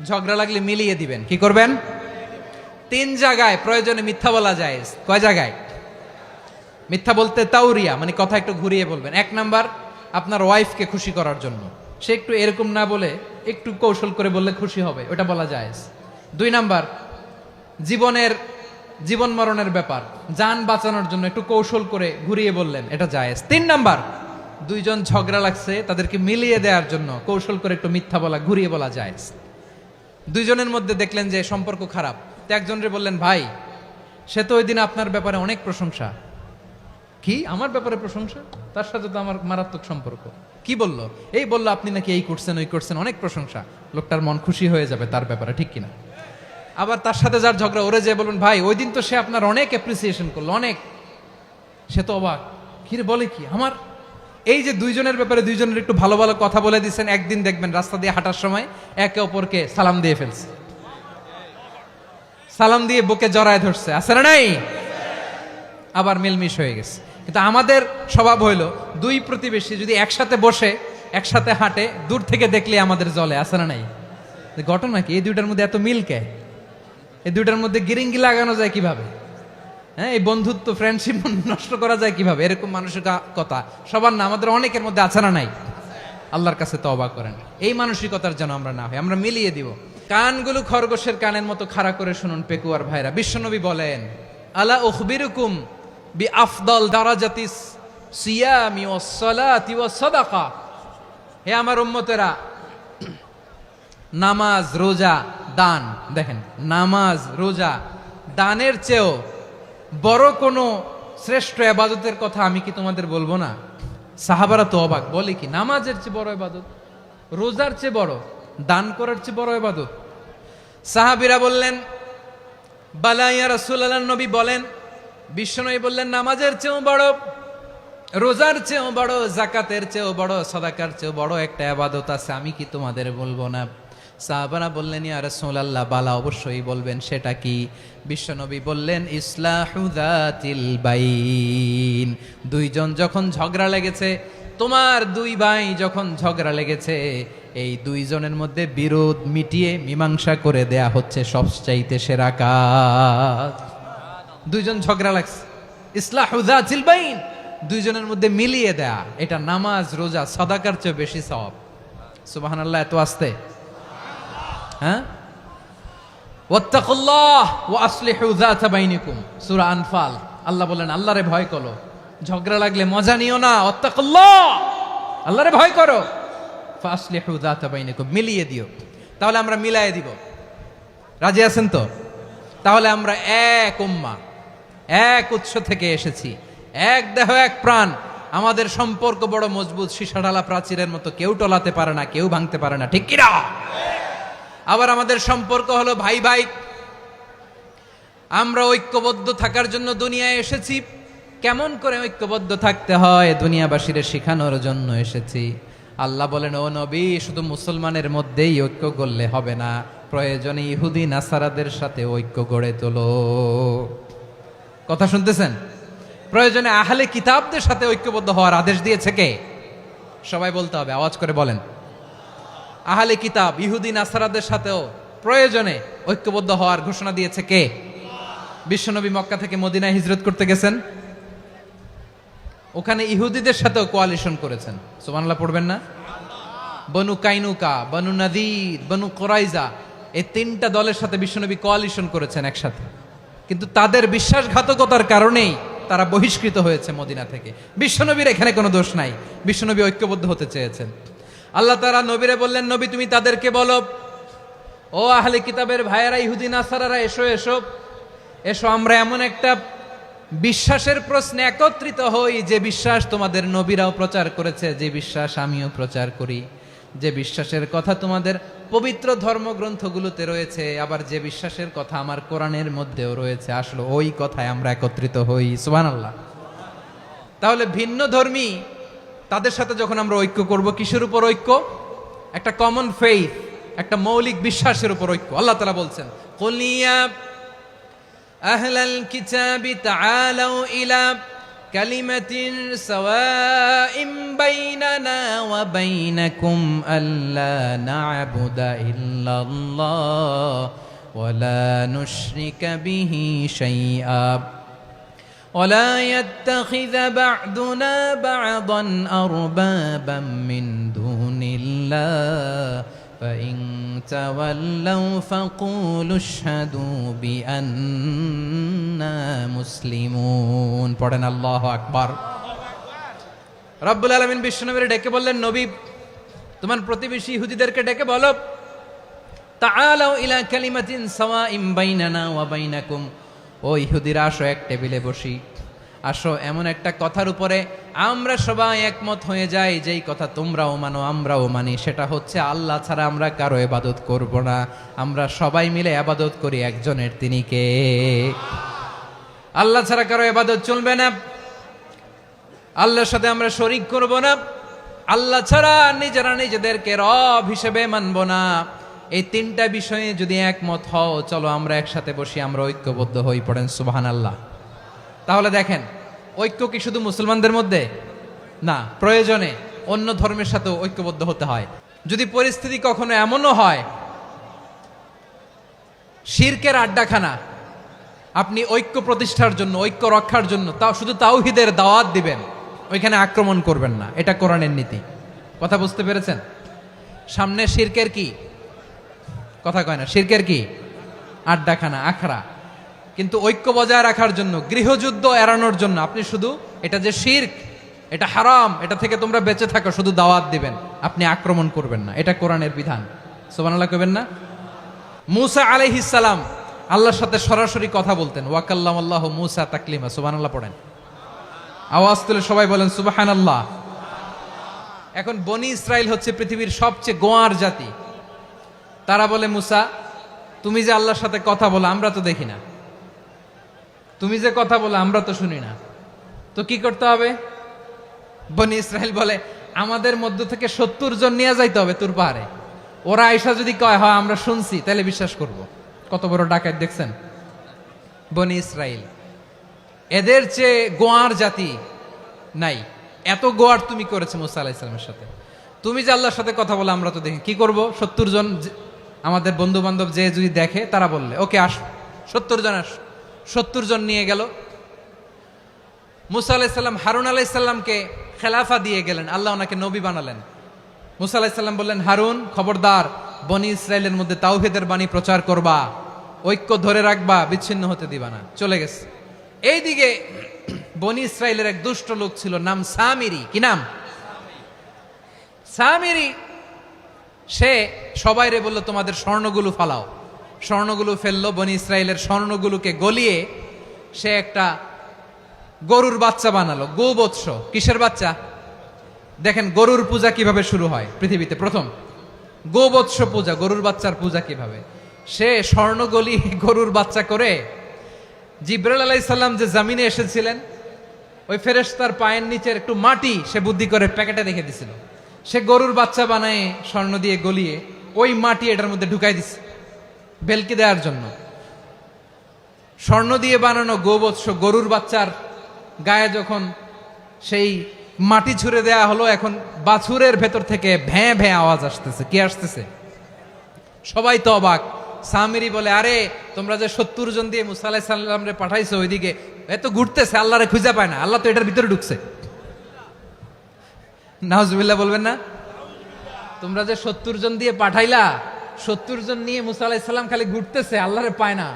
[SPEAKER 1] ঝগড়া লাগলে মিলিয়ে দিবেন। কি করবেন? 3 জায়গায় প্রয়োজনে মিথ্যা বলা যায়। কয় জায়গায় মিথ্যা বলতে? তাউরিয়া, মানে কথা একটু ঘুরিয়ে বলবেন। 1 নাম্বার, আপনার ওয়াইফকে খুশি করার জন্য, সে একটু এরকম না বলে একটু কৌশল করে বললে খুশি হবে, ওটা বলা যায়। 2 নাম্বার, জীবন মরণের ব্যাপার, জান বাঁচানোর জন্য একটু কৌশল করে ঘুরিয়ে বললেন, এটা জায়েজ। 3 নাম্বার, দুইজন ঝগড়া লাগছে তাদেরকে মিলিয়ে দেওয়ার জন্য কৌশল করে একটু মিথ্যা বলা, ঘুরিয়ে বলা জায়েজ। দুইজনের মধ্যে দেখলেন যে সম্পর্ক খারাপ, তো একজনরে বললেন, ভাই সে তো ওই দিন আপনার ব্যাপারে অনেক প্রশংসা। কি আমার ব্যাপারে প্রশংসা? তার সাথে তো আমার মারাত্মক সম্পর্ক। কি বললো? এই বললো আপনি নাকি এই করছেন ওই করছেন, অনেক প্রশংসা। লোকটার মন খুশি হয়ে যাবে তার ব্যাপারে, ঠিক কিনা? আবার তার সাথে যার ঝগড়া, ওরে যে বলুন, ভাই ওই দিন তো সে আপনার অনেক অ্যাপ্রিসিয়েশন করলো, অনেক। সে তো অবাক, কিরে বলে কি আমার? এই যে দুইজনের ব্যাপারে দুইজনের একটু ভালো ভালো কথা বলে দিচ্ছেন, একদিন দেখবেন রাস্তা দিয়ে হাঁটার সময় একে অপরকে সালাম দিয়ে ফেলছে, সালাম দিয়ে বুকে জড়ায় ধরছে, আছে না নাই? আবার মিলমিশ হয়ে গেছে। কিন্তু আমাদের স্বভাব হইলো, দুই প্রতিবেশী যদি একসাথে বসে একসাথে হাঁটে, দূর থেকে দেখলে আমাদের জলে, আছে না নাই? ঘটনা কি? এই দুইটার মধ্যে এত মিল কে? এই দুইটার মধ্যে গিরিঙ্গি লাগানো যায় কিভাবে? হ্যাঁ, এই বন্ধুত্ব ফ্রেন্ডশিপ নষ্ট করা যায় কিভাবে? এরকম মানুষের কথা সবার না, আমাদের অনেকের মধ্যে আছে না নাই? আল্লাহর কাছে তওবা করেন, এই মানসিকতার যেন আমরা না হই, আমরা মিলিয়ে দিব। কানগুলো খরগোশের কানের মতো খাড়া করে শুনুন পেকুয়ার ভাইরা। বিশ্বনবী বলেন, আলা উখবিরুকুম বি আফদল দারাজাতিস সিয়ামি ওয়াস সালাতি ওয়াস সাদাকা। হে আমার উম্মতেরা, নামাজ, রোজা, দান, দেখেন নামাজ, রোজা, দানের চেয়েও বড় কোনো শ্রেষ্ঠ ইবাদতের কথা আমি কি তোমাদের বলবো না? সাহাবারা তো অবাক, বলে কি নামাজের চেয়ে বড় ইবাদত, রোজার চেয়ে বড়, দান করার চেয়ে বড় ইবাদত? সাহাবীরা বললেন, বালা ইয়া রাসূলুল্লাহ, নবী বলেন। বিশ্বনবী বললেন, নামাজের চেয়েও বড়, রোজার চেয়েও বড়, যাকাতের চেয়েও বড়, সাদাকার চেয়েও বড় একটা ইবাদত আছে, আমি কি তোমাদের বলবো না? সাহাবারা বললেন, ইয়া রাসূলুল্লাহ, বালা, অবশ্যই বলবেন, সেটা কি? বিশ্বনবী বললেন, ইসলাহু যাতিল বাইন। দুইজন যখন ঝগড়া লেগেছে, তোমার দুই ভাই যখন ঝগড়া লেগেছে, এই দুইজনের মধ্যে বিরোধ মিটিয়ে মীমাংসা করে দেয়া হচ্ছে সবচাইতে সেরা কাজ। দুইজন ঝগড়া লাগছে, ইসলাহু যাতিল বাইন, দুইজনের মধ্যে মিলিয়ে দেয়া, এটা নামাজ, রোজা, সাদাকার চেয়ে বেশি সওয়াব। সুবহানাল্লাহ, এত আস্তে? হ্যাঁ, ওয়াত্তাকুল্লাহ ওয়া আসলিহু যাতা বাইনিকুম, সূরা আনফাল। আল্লাহ বলেন, আল্লাহরে ভয় করো, ঝগড়া লাগলে মজা নিও না, ওয়াত্তাকুল্লাহ, আল্লাহরে ভয় করো, ফাসলিহু যাতা বাইনিকুম, মিলিয়ে দিও। তাহলে আমরা মিলায়ে দিব, রাজি আছেন তো? তাহলে আমরা এক উম্মাহ, এক উৎস থেকে এসেছি, এক দেহ এক প্রাণ, আমাদের সম্পর্ক বড় মজবুত, সীসাঢালা প্রাচীরের মতো, কেউ টলাতে পারে না, কেউ ভাঙতে পারে না, ঠিক কিনা? আবার আমাদের সম্পর্ক হলো ভাই ভাই, আমরা ঐক্যবদ্ধ থাকার জন্য দুনিয়ায় এসেছি। কেমন করে ঐক্যবদ্ধ থাকতে হয় দুনিয়াবাসীরে শেখানোর জন্য এসেছি। আল্লাহ বলেন, ও নবী, শুধু মুসলমানের মধ্যেই ঐক্য করলে হবে না, প্রয়োজনে ইহুদি নাসারাদের সাথে ঐক্য গড়ে তোলো। কথা শুনতেছেন? প্রয়োজনে আহলে কিতাবদের সাথে ঐক্যবদ্ধ হওয়ার আদেশ দিয়েছে কে? সবাই বলতে হবে, আওয়াজ করে বলেন। আহলে কিতাব, ইহুদি নাসারাদের সাথেও প্রয়োজনে ঐক্যবদ্ধ হওয়ার ঘোষণা দিয়েছে কে? বিশ্বনবী মক্কা থেকে মদিনায় হিজরত করতে গেছেন, ওখানে ইহুদিদের সাথেও কোয়ালিশন করেছেন। সুবহানাল্লাহ পড়বেন না? বনু কাইনুকা, বনু নাদির, বনু কুরাইজা, এই 3টা দলের সাথে বিশ্বনবী কোয়ালিশন করেছেন একসাথে। কিন্তু তাদের বিশ্বাসঘাতকতার কারণেই তারা বহিষ্কৃত হয়েছে মদিনা থেকে। বিশ্বনবীর এখানে কোনো দোষ নাই, বিশ্বনবী ঐক্যবদ্ধ হতে চেয়েছেন। আল্লাহ তাআলা নবীরে বললেন, নবী তুমি তাদেরকে বলো, ও আহলে কিতাবের ভাইয়েরা, ইহুদি নাসারারা, এসো এসো এসো, আমরা এমন একটা বিশ্বাসের প্রশ্নে একত্রিত হই যে বিশ্বাস তোমাদের নবীরাও প্রচার করেছে, যে বিশ্বাস আমিও প্রচার করি, যে বিশ্বাসের কথা তোমাদের পবিত্র ধর্মগ্রন্থগুলোতে রয়েছে, আবার যে বিশ্বাসের কথা আমার কোরআনের মধ্যেও রয়েছে, আসলে ওই কথায় আমরা একত্রিত হই। সুবহানাল্লাহ। তাহলে ভিন্ন ধর্মী তাদের সাথে যখন আমরা ঐক্য করব, কিসের উপর ঐক্য? একটা কমন ফেইথ, একটা মৌলিক বিশ্বাসের উপর ঐক্য। আল্লাহ তাআলা বলছেন, কুল ইয়া আহলাল কিতাবি তাআলাউ ইলা কালিমাতিন সাওয়াইম বাইনানা ওয়া বাইনাকুম আল্লা না'বুদা ইল্লাল্লাহ ওয়া লা নুশরিকা বিহি শাইআ ولا يتخذ بعضنا بعضا أربابا من دون الله فإن تولوا فقولوا اشهدوا بأننا مسلمون। পড়েন আল্লাহু আকবার। রব্বুল আলামিন বিশ্বনবীর ডেকে বললেন, নবী তোমার প্রতিবেশী ইহুদিদেরকে ডেকে বলো, তাআলাউ ইলা কালিমাতিন সাওয়াইম বাইনানা ওয়া বাইনাকুম, ও ইহুদিরা আসো এক টেবিলে বসি, আসো এমন একটা কথার উপরে আমরা সবাই একমত হয়ে যাই, যেই কথা তোমরাও মানো আমরাও মানি, সেটা হচ্ছে আল্লাহ ছাড়া আমরা কারো ইবাদত করব না, আমরা সবাই মিলে ইবাদত করি একজনের, তিনি কে? আল্লাহ ছাড়া কারো ইবাদত চলবে না, আল্লাহর সাথে আমরা শরীক করব না, আল্লাহ ছাড়া নিজেরা নিজেদেরকে রব হিসেবে মানব না। এই তিনটা বিষয়ে যদি একমত হও, চলো আমরা একসাথে বসি, আমরা ঐক্যবদ্ধ হই। পড়েন সুবহানাল্লাহ। তাহলে দেখেন, ঐক্য কি শুধু মুসলমানদের মধ্যে না, প্রয়োজনে অন্য ধর্মের সাথেও ঐক্যবদ্ধ হতে হয়। যদি পরিস্থিতি কখনো এমনও হয় শিরকের আড্ডাখানা, আপনি ঐক্য প্রতিষ্ঠার জন্য, ঐক্য রক্ষার জন্য তাও শুধু তাওহীদের দাওয়াত দিবেন, ওইখানে আক্রমণ করবেন না, এটা কোরআনের নীতি। কথা বুঝতে পেরেছেন? সামনে শিরকের কি কথা কয় না, শিরকের কি আড্ডাখানা, আখড়া, কিন্তু ঐক্য বজায় রাখার জন্য, গৃহযুদ্ধ এড়ানোর জন্য আপনি শুধু এটা যে শিরক, এটা হারাম, এটা থেকে তোমরা বেঁচে থাকো, শুধু দাওয়াত দিবেন, আপনি আক্রমণ করবেন না, এটা কোরআনের বিধান। সুবহানাল্লাহ কইবেন না? মূসা আলাইহিস সালাম আল্লাহর সাথে সরাসরি কথা বলতেন, ওয়া কাল্লামাল্লাহু মূসা তাকলিমা। সুবহানাল্লাহ পড়েন, আওয়াজ তুলে সবাই বলেন সুবহানাল্লাহ। এখন বনি ইসরাইল হচ্ছে পৃথিবীর সবচেয়ে গোয়ার জাতি। তারা বলে, মূসা তুমি যে আল্লাহর সাথে কথা বলো আমরা তো দেখি না, তুমি যে কথা বলো আমরা তো শুনি না, তো কি করতে হবে? বনি ইসরাইল বলে, আমাদের মধ্য থেকে 70 জন নিয়ে যাইতে হবে তুর পাহাড়ে, ওরা আয়েশা যদি কয় হয় আমরা শুনছি, তাহলে বিশ্বাস করব। কত বড় ডাকাত দেখছেন বনি ইসরাইল। এদের চেয়ে গোয়ার জাতি নাই, এত গোয়ার তুমি করেছে মূসা আলাইহিস সালামের সাথে। তুমি যে আল্লাহর সাথে কথা বলো আমরা তো দেখি, কি করব? 70 জন আমাদের বন্ধু বান্ধব যে যদি দেখে, তারা বললে ওকে আস, 70 জন আস। 70 জন নিয়ে গেল। মূসা আলাইহিস সালাম হারুন আলাইহিস সালামকে খেলাফা দিয়ে গেলেন, আল্লাহ ওনাকে নবী বানালেন। মূসা আলাইহিস সালাম বললেন, হারুন খবরদার, বনি ইসরাইলের মধ্যে তাওহীদের বাণী প্রচার করবা, ঐক্য ধরে রাখবা, বিচ্ছিন্ন হতে দিবা না। চলে গেছে। এইদিকে বনি ইসরাইলের এক দুষ্ট লোক ছিল, নাম সামিরি। কি নাম? সামিরি। সে সবাইরে বলল, তোমাদের স্বর্ণগুলো ফালাও। স্বর্ণগুলো ফেললো, বনি ইসরাইলের স্বর্ণগুলোকে গলিয়ে সে একটা গরুর বাচ্চা বানালো, গোবৎস। কিসের বাচ্চা? দেখেন গরুর পূজা কিভাবে শুরু হয় পৃথিবীতে, প্রথম গোবৎস পূজা, গরুর বাচ্চার পূজা কিভাবে। সে স্বর্ণ গলি গরুর বাচ্চা করে, জিবরাইল আলাইহিস সালাম যে জমিনে এসেছিলেন, ওই ফেরেশতার পায়ের নিচের একটু মাটি সে বুদ্ধি করে প্যাকেটে রেখে দিছিল। সে গরুর বাচ্চা বানায় স্বর্ণ দিয়ে গলিয়ে ওই মাটি এটার মধ্যে ঢুকাই দিছে ভেলকি দেওয়ার জন্য। স্বর্ণ দিয়ে বানানো গোবৎস গরুর বাচ্চার গায়ে যখন সেই মাটি ছুঁড়ে দেয়া হলো, এখন বাছুরের ভেতর থেকে ভ্যাঁ ভ্যাঁ আওয়াজ আসতেছে। কি আসতেছে? সবাই তো অবাক। সামিরি বলে, আরে তোমরা যে 70 জন দিয়ে মূসা আলাইহিস সালাম রে পাঠাইছো, ওইদিকে এত ঘুরতেছে, আল্লাহরে খুঁজে পায় না, আল্লাহ তো এটার ভিতরে ঢুকছে। নাউজুবিল্লাহ বলবেন না? তোমরা যে 70 জন দিয়ে পাঠাইলা, 70 জন নিয়ে মূসা আলাইহিস সালাম খালি ঘুরতেছে, আল্লাহরে পায় না।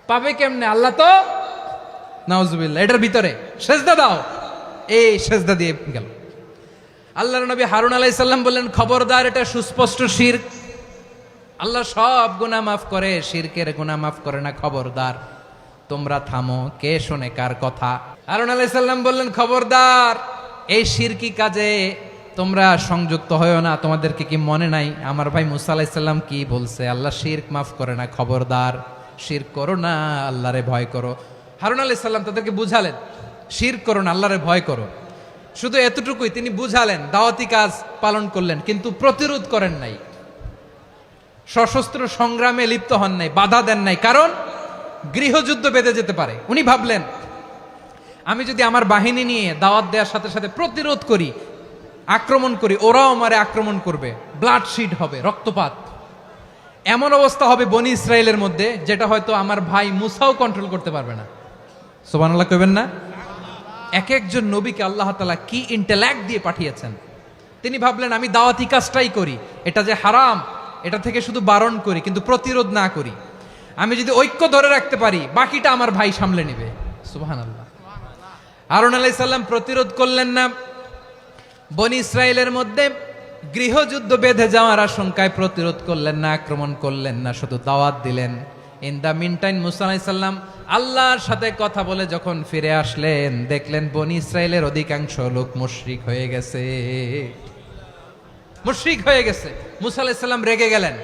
[SPEAKER 1] পাবে কেমনে? আল্লাহ তো, নাউজুবিল্লাহ, এটার ভিতরে সেজদা দাও। এই সেজদা দিয়ে গেল। আল্লাহর নবী হারুন আলাইহিস সালাম বললেন, খবরদার, এটা সুস্পষ্ট শিরক। আল্লাহ সব গুনাহ মাফ করে, শিরকের গুনাহ মাফ করে না। খবরদার, তোমরা থামো। কে শোনে কার কথা? হারুন আলাইহিস সালাম বললেন, খবরদার, এই শিরকি কাজে তোমরা সংযুক্ত হয়ো না। তোমাদেরকে কি মনে নাই আমার ভাই মুসা আলাইহিস সালাম কি বলছে? আল্লাহ শিরক মাফ করে না। খবরদার, শিরক করো না, আল্লাহরে ভয় করো। হারুন আলাইহিস সালাম তাদেরকে বুঝালেন, শিরক করো না, আল্লাহরে ভয় করো। শুধু এতটুকুই তিনি বুঝালেন, দাওয়াতি কাজ পালন করলেন, কিন্তু প্রতিরোধ করেন নাই, সশস্ত্র সংগ্রামে লিপ্ত হন নাই, বাধা দেন নাই। কারণ গৃহযুদ্ধ বেঁধে যেতে পারে। উনি ভাবলেন, আমি যদি আমার বাহিনী নিয়ে দাওয়াত দেওয়ার সাথে সাথে প্রতিরোধ করি, আক্রমণ করি, ওরাও আমারে আক্রমণ করবে, ব্লাডশিড হবে, রক্তপাত। এমন অবস্থা হবে বনি ইসরায়েলের মধ্যে, যেটা হয়তো আমার ভাই মুসাও কন্ট্রোল করতে পারবে না। সুবহানাল্লাহ কইবেন না? এক একজন নবীকে আল্লাহ তাআলা কি ইন্টেলেক্ট দিয়ে পাঠিয়েছেন। তিনি ভাবলেন, আমি দাওয়াতি কাজটাই করি, এটা যে হারাম এটা থেকে শুধু বারণ করি, কিন্তু প্রতিরোধ না করি। আমি যদি ঐক্য ধরে রাখতে পারি, বাকিটা আমার ভাই সামলে নেবে। সুবহানাল্লাহ। হারুন আলাইহিস সালাম প্রতিরোধ করলেন না। বনি ইসরায়েলের মধ্যে গৃহযুদ্ধ বেঁধে যাওয়ার আশঙ্কায় প্রতিরোধ করলেন না, আক্রমণ করলেন না, শুধু দাওয়াত দিলেন। ইন দা মিন টাইম মুসা আলাইহিস সালাম আল্লাহর সাথে কথা বলে যখন ফিরে আসলেন, দেখলেন বনি ইসরায়েলের অধিকাংশ লোক মুশরিক হয়ে গেছে। মুশরিক হয়ে গেছে। মুসা আলাইহিস সালাম রেগে গেলেন।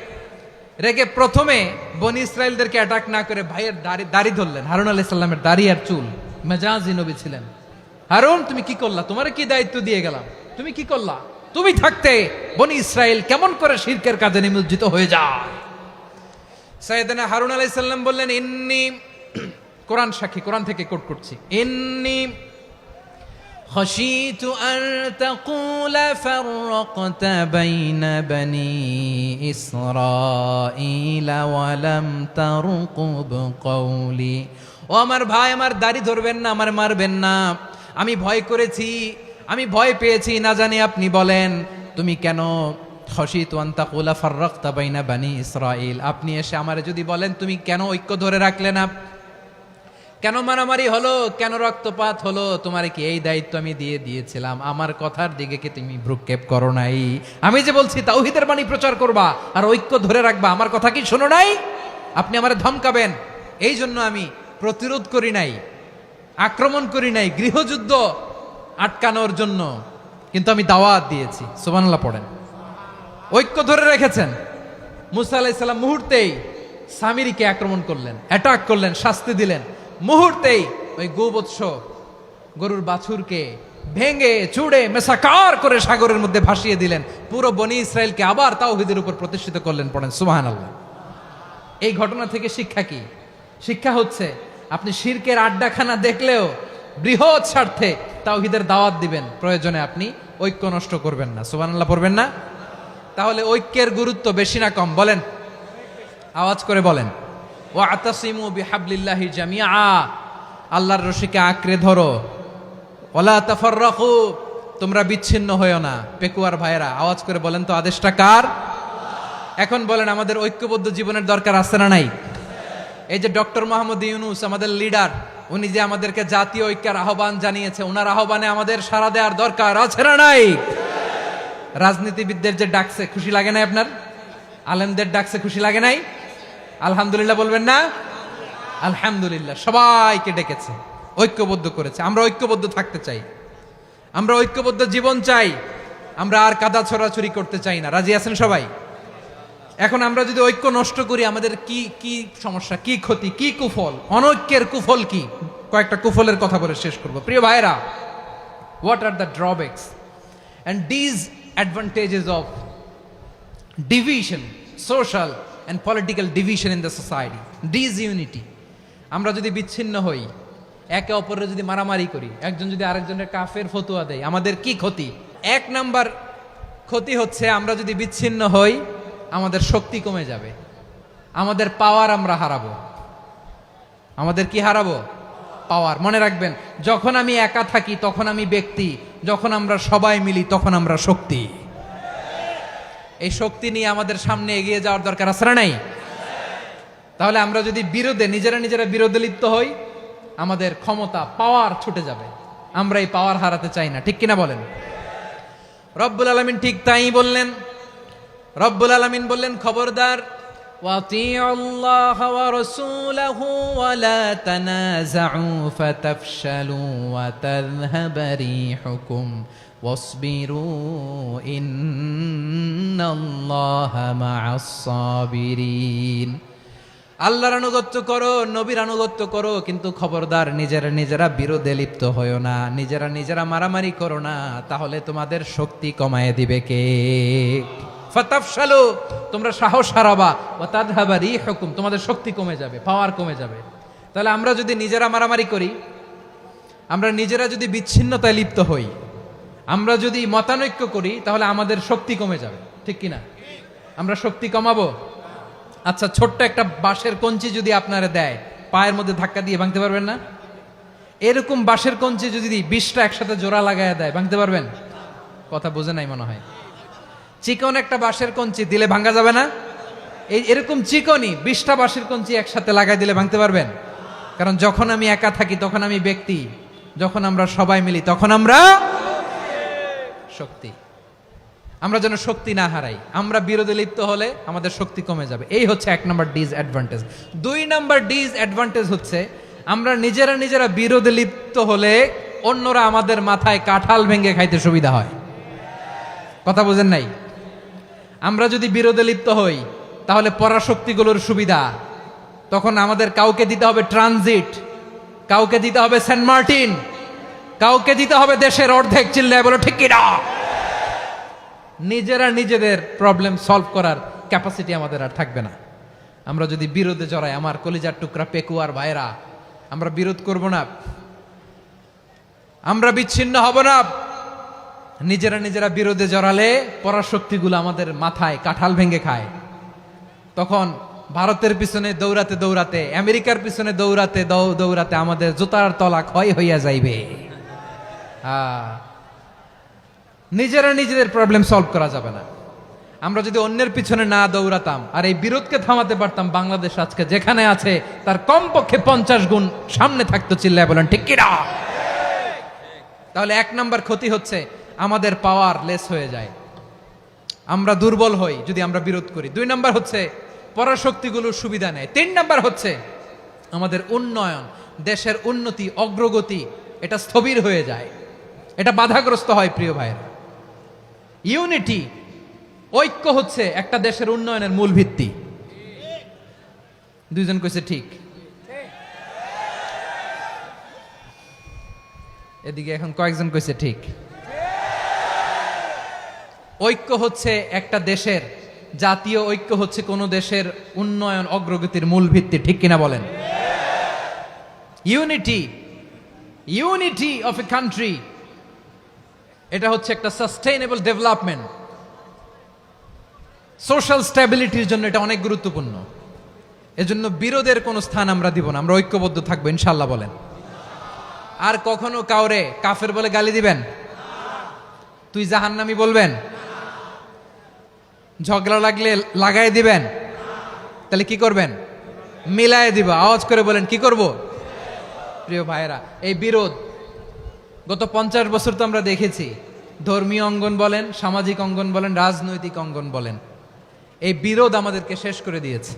[SPEAKER 1] রেগে প্রথমে বনি ইসরায়েলদেরকে অ্যাটাক না করে ভাইয়ের দাড়ি ধরলেন। হারুন আলাইহিস সালামের দাড়ি আর চুল। মেজাজি নবী ছিলেন। হারুন, তুমি কি করলা? তোমারে কি দায়িত্ব দিয়ে গেলাম, তুমি কি করলা? তুমি থাকতে বনি ইসরায়েল কেমন করে শিরকের কাজে নিমজ্জিত হয়ে যায়? সাইয়েদনা হারুন আলাইহিস সালাম বললেন, ইন্নী, কোরআন সাক্ষী, কোরআন থেকে কোট করছি, ইন্নী খাশীতু আন তাকুলা ফাররাকতা বাইনা বনি ইসরাঈলা ওয়া লাম তারকুব কওলি। ও আমার ভাই, আমার দাড়ি ধরবেন না, আমার মারবেন না। আমি ভয় করেছি, আমি ভয় পেয়েছি, না জানি আপনি বলেন তুমি কেন খাশীতু আন তাকুলা ফাররাকতা বাইনা বনি ইসরাঈল, আপনি এসে আমারে যদি বলেন তুমি কেন ঐক্য ধরে রাখলে না, কেন মারামারি হলো, কেন রক্তপাত হলো, তোমার কি এই দায়িত্ব আমি দিয়ে দিয়েছিলাম? আমার কথার দিকে কি তুমি ভ্রুক্ষেপ করো নাই? আমি যে বলছি তাওহীদের বাণী প্রচার করবা আর ঐক্য ধরে রাখবা, আমার কথা কি শোনো নাই? আপনি আমারে ধমকাবেন, এই জন্য আমি প্রতিরোধ করি নাই, আক্রমণ করি নাই, গৃহযুদ্ধ আটকানোর জন্য, কিন্তু আমি দাওয়াত দিয়েছি। সুবহানাল্লাহ পড়েন। ঐক্য ধরে রেখেছেন। মুসা আলাইহিস সালাম মুহূর্তেই সামিরীকে আক্রমণ করলেন, অ্যাটাক করলেন, শাস্তি দিলেন। মুহূর্তেই ওই গোবৎস গরুর বাছুরকে ভেঙে চুড়ে মেসাকার করে সাগরের মধ্যে ভাসিয়ে দিলেন। পুরো বনি ইসরায়েলকে আবার তাওহীদের উপর প্রতিষ্ঠিত করলেন। পড়েন সুবহানাল্লাহ। এই ঘটনা থেকে শিক্ষা কি? শিক্ষা হচ্ছে, আপনি শিরকের আড্ডাখানা দেখলেও বৃহৎ স্বার্থে তাওহীদের দাওয়াত দিবেন, প্রয়োজনে আপনি ঐক্য নষ্ট করবেন না। সুবহানাল্লাহ পড়বেন না? তাহলে ঐক্যের গুরুত্ব বেশি না কম? বলেন, আওয়াজ করে বলেন। ওয়াতাসিমু বিহাবলিল্লাহি জামিআ, আল্লাহর রশিকে আঁকড়ে ধরো। ওয়ালা তাফাররাকু, তোমরা বিচ্ছিন্ন হয়ো না। পেকুয়ার ভাইয়েরা আওয়াজ করে বলেন তো, আদেশটা কার? এখন বলেন, আমাদের ঐক্যবদ্ধ জীবনের দরকার আছে না নাই? এই যে ডক্টর মোহাম্মদ ইউনূস আমাদের লিডার, উনি যে আমাদেরকে জাতীয় ঐক্যের আহ্বান জানিয়েছে, ওনার আহ্বানে আমাদের সাড়া দেওয়ার দরকার আছে না নাই? রাজনীতিবিদদের যে ডাকছে, খুশি লাগে নাই আপনার? আলেমদের ডাকছে, খুশি লাগে নাই? আলহামদুলিল্লাহ বলবেন না? আলহামদুলিল্লাহ। সবাইকে ডেকেছে, ঐক্যবদ্ধ করেছে। আমরা ঐক্যবদ্ধ থাকতে চাই, আমরা ঐক্যবদ্ধ জীবন চাই, আমরা আর কাদা ছড়াছড়ি করতে চাই না। রাজি আছেন সবাই? এখন আমরা যদি ঐক্য নষ্ট করি, আমাদের কি কি সমস্যা, কি ক্ষতি, কি কুফল? অনৈক্যের কুফল কি? কয়েকটা কুফলের কথা বলে শেষ করব। প্রিয় ভাইরা, what are the drawbacks and disadvantages of division, social and political division in the society, disunity? আমরা যদি বিচ্ছিন্ন হই, একে অপরের যদি মারামারি করি, একজন যদি আরেকজনের কাফের ফতোয়া দেয়, আমাদের কি ক্ষতি? এক নাম্বার ক্ষতি হচ্ছে, আমরা যদি বিচ্ছিন্ন হই, আমাদের শক্তি কমে যাবে, আমাদের পাওয়ার আমরা হারাবো। আমাদের কি হারাবো? পাওয়ার। মনে রাখবেন, যখন আমি একা থাকি তখন আমি ব্যক্তি, যখন আমরা সবাই মিলি তখন আমরা শক্তি। এই শক্তি নিয়ে আমাদের সামনে এগিয়ে যাওয়ার দরকার আছে না নাই? তাহলে আমরা যদি নিজেরা বিরোধে লিপ্ত হই, আমাদের ক্ষমতা, পাওয়ার ছুটে যাবে। আমরা এই পাওয়ার হারাতে চাই না, ঠিক কিনা বলেন? রব্বুল আলামিন ঠিক তাই বললেন। রব্বুল আলামিন বললেন, খবরদার, وَأَطِيعُوا اللَّهَ وَرَسُولَهُ وَلَا تَنَازَعُوا فَتَفْشَلُوا وَتَذْهَبَ رِيحُكُمْ وَاصْبِرُوا إِنَّ اللَّهَ مَعَ الصَّابِرِينَ। আল্লাহর আনুগত্য করো, নবীর আনুগত্য করো, কিন্তু খবরদার নিজেরা বিরোধে লিপ্ত হয়ো না, নিজেরা মারামারি করো না, তাহলে তোমাদের শক্তি কমায় দিবে কে? ফাতাফশালু, তোমরা সাহস হারাবা, ওয়া তাযহাবা রিহুকুম, তোমাদের শক্তি কমে যাবে, পাওয়ার কমে যাবে। তাহলে আমরা যদি নিজেরা মারামারি করি, আমরা নিজেরা যদি বিচ্ছিন্নতায় লিপ্ত হই, আমরা যদি মতানৈক্য করি, তাহলে আমাদের শক্তি কমে যাবে, ঠিক কিনা? আমরা শক্তি কমাবো? আচ্ছা, ছোট্ট একটা বাঁশের কঞ্চি যদি আপনারা দেয়, পায়ের মধ্যে ধাক্কা দিয়ে ভাঙতে পারবেন না? এরকম বাঁশের কঞ্চি যদি 20টা একসাথে জোড়া লাগায় দেয়, ভাঙতে পারবেন? কথা বোঝে নাই মনে হয়। চিকন একটা বাঁশের কঞ্চি দিলে ভাঙা যাবে না? এরকম চিকনই 20টা বাঁশের কঞ্চি একসাথে লাগাই দিলে ভাঙতে পারবেন? কারণ যখন আমি একা থাকি তখন আমি ব্যক্তি, যখন আমরা সবাই মিলি তখন আমরা শক্তি। আমরা যেন শক্তি না হারাই। আমরা বিরোধে লিপ্ত হলে আমাদের শক্তি কমে যাবে। এই হচ্ছে 1 নম্বর ডিসঅ্যাডভান্টেজ। 2 নম্বর ডিসঅ্যাডভান্টেজ হচ্ছে আমরা নিজেরা বিরোধে লিপ্ত হলে অন্যরা আমাদের মাথায় কাঁঠাল ভেঙে খাইতে সুবিধা হয়। কথা বোঝেন নাই? আমরা যদি বিরোধে লিপ্ত হই তাহলে পরাশক্তিগুলোর সুবিধা, তখন আমাদের কাউকে দিতে হবে ট্রানজিট, কাউকে দিতে হবে সেন্ট মার্টিন, কাউকে দিতে হবে দেশের অর্ধেক। চিল্লায় বলো ঠিক কিনা? নিজেদের প্রবলেম সলভ করার ক্যাপাসিটি আমাদের আর থাকবে না। আমরা যদি বিরোধে জড়াই, আমার কলিজার টুকরা পেকুয়ার ভাইরা, আমরা বিরোধ করব না, আমরা বিচ্ছিন্ন হব না। নিজেরা বিরোধে জড়ালে পরাশক্তিগুলো আমাদের মাথায় কাঁঠাল ভেঙে খায়। তখন ভারতের পিছনে দৌড়াতে, আমেরিকার পিছনে দৌড়াতে আমাদের জুতার তলা ক্ষয় হইয়া যাইবে। নিজেদের প্রবলেম সলভ করা যাবে না। আমরা যদি অন্যের পিছনে না দৌড়াতাম আর এই বিরোধকে থামাতে পারতাম, বাংলাদেশ আজকে যেখানে আছে তার কমপক্ষে 50 গুণ সামনে থাকতো। চিল্লায় বলেন ঠিক কিনা? তাহলে 1 নাম্বার ক্ষতি হচ্ছে আমাদের পাওয়ার লেস হয়ে যায়, আমরা দুর্বল হই যদি আমরা বিরোধ করি। 2 নাম্বার হচ্ছে পরাশক্তিগুলোর সুবিধা নেয়। 3 নাম্বার হচ্ছে আমাদের উন্নয়ন, দেশের উন্নতি, অগ্রগতি, এটা স্থবির হয়ে যায়, এটা বাধাগ্রস্ত হয়। প্রিয় ভাইয়েরা, ইউনিটি, ঐক্য হচ্ছে একটা দেশের উন্নয়নের মূল ভিত্তি। 2 জন কইছে ঠিক। এদিকে এখন কয়েকজন কইছে ঠিক। ঐক্য হচ্ছে একটা দেশের, জাতীয় ঐক্য হচ্ছে কোন দেশের উন্নয়ন অগ্রগতির মূল ভিত্তি, ঠিক কিনা বলেন? ইউনিটি অফ এ কান্ট্রি, এটা হচ্ছে একটা সাস্টেইনেবল ডেভেলপমেন্ট, সোশ্যাল স্ট্যাবিলিটির জন্য এটা অনেক গুরুত্বপূর্ণ। এজন্য বিরোধের কোনো স্থান আমরা দিব না, আমরা ঐক্যবদ্ধ থাকবো ইনশাআল্লাহ বলেন। আর কখনো কাউরে কাফের বলে গালি দিবেন? তুই জাহান্নামী বলবেন? ঝগড়া লাগলে লাগাই দিবেন? তাহলে কি করবেন? মিলায় দিব। আওয়াজ করে বলেন কি করব? প্রিয় ভাইয়েরা, এই বিরোধ গত 50 বছর তো আমরা দেখেছি, ধর্মীয় অঙ্গন বলেন, সামাজিক অঙ্গন বলেন, রাজনৈতিক অঙ্গন বলেন, এই বিরোধ আমাদেরকে শেষ করে দিয়েছে।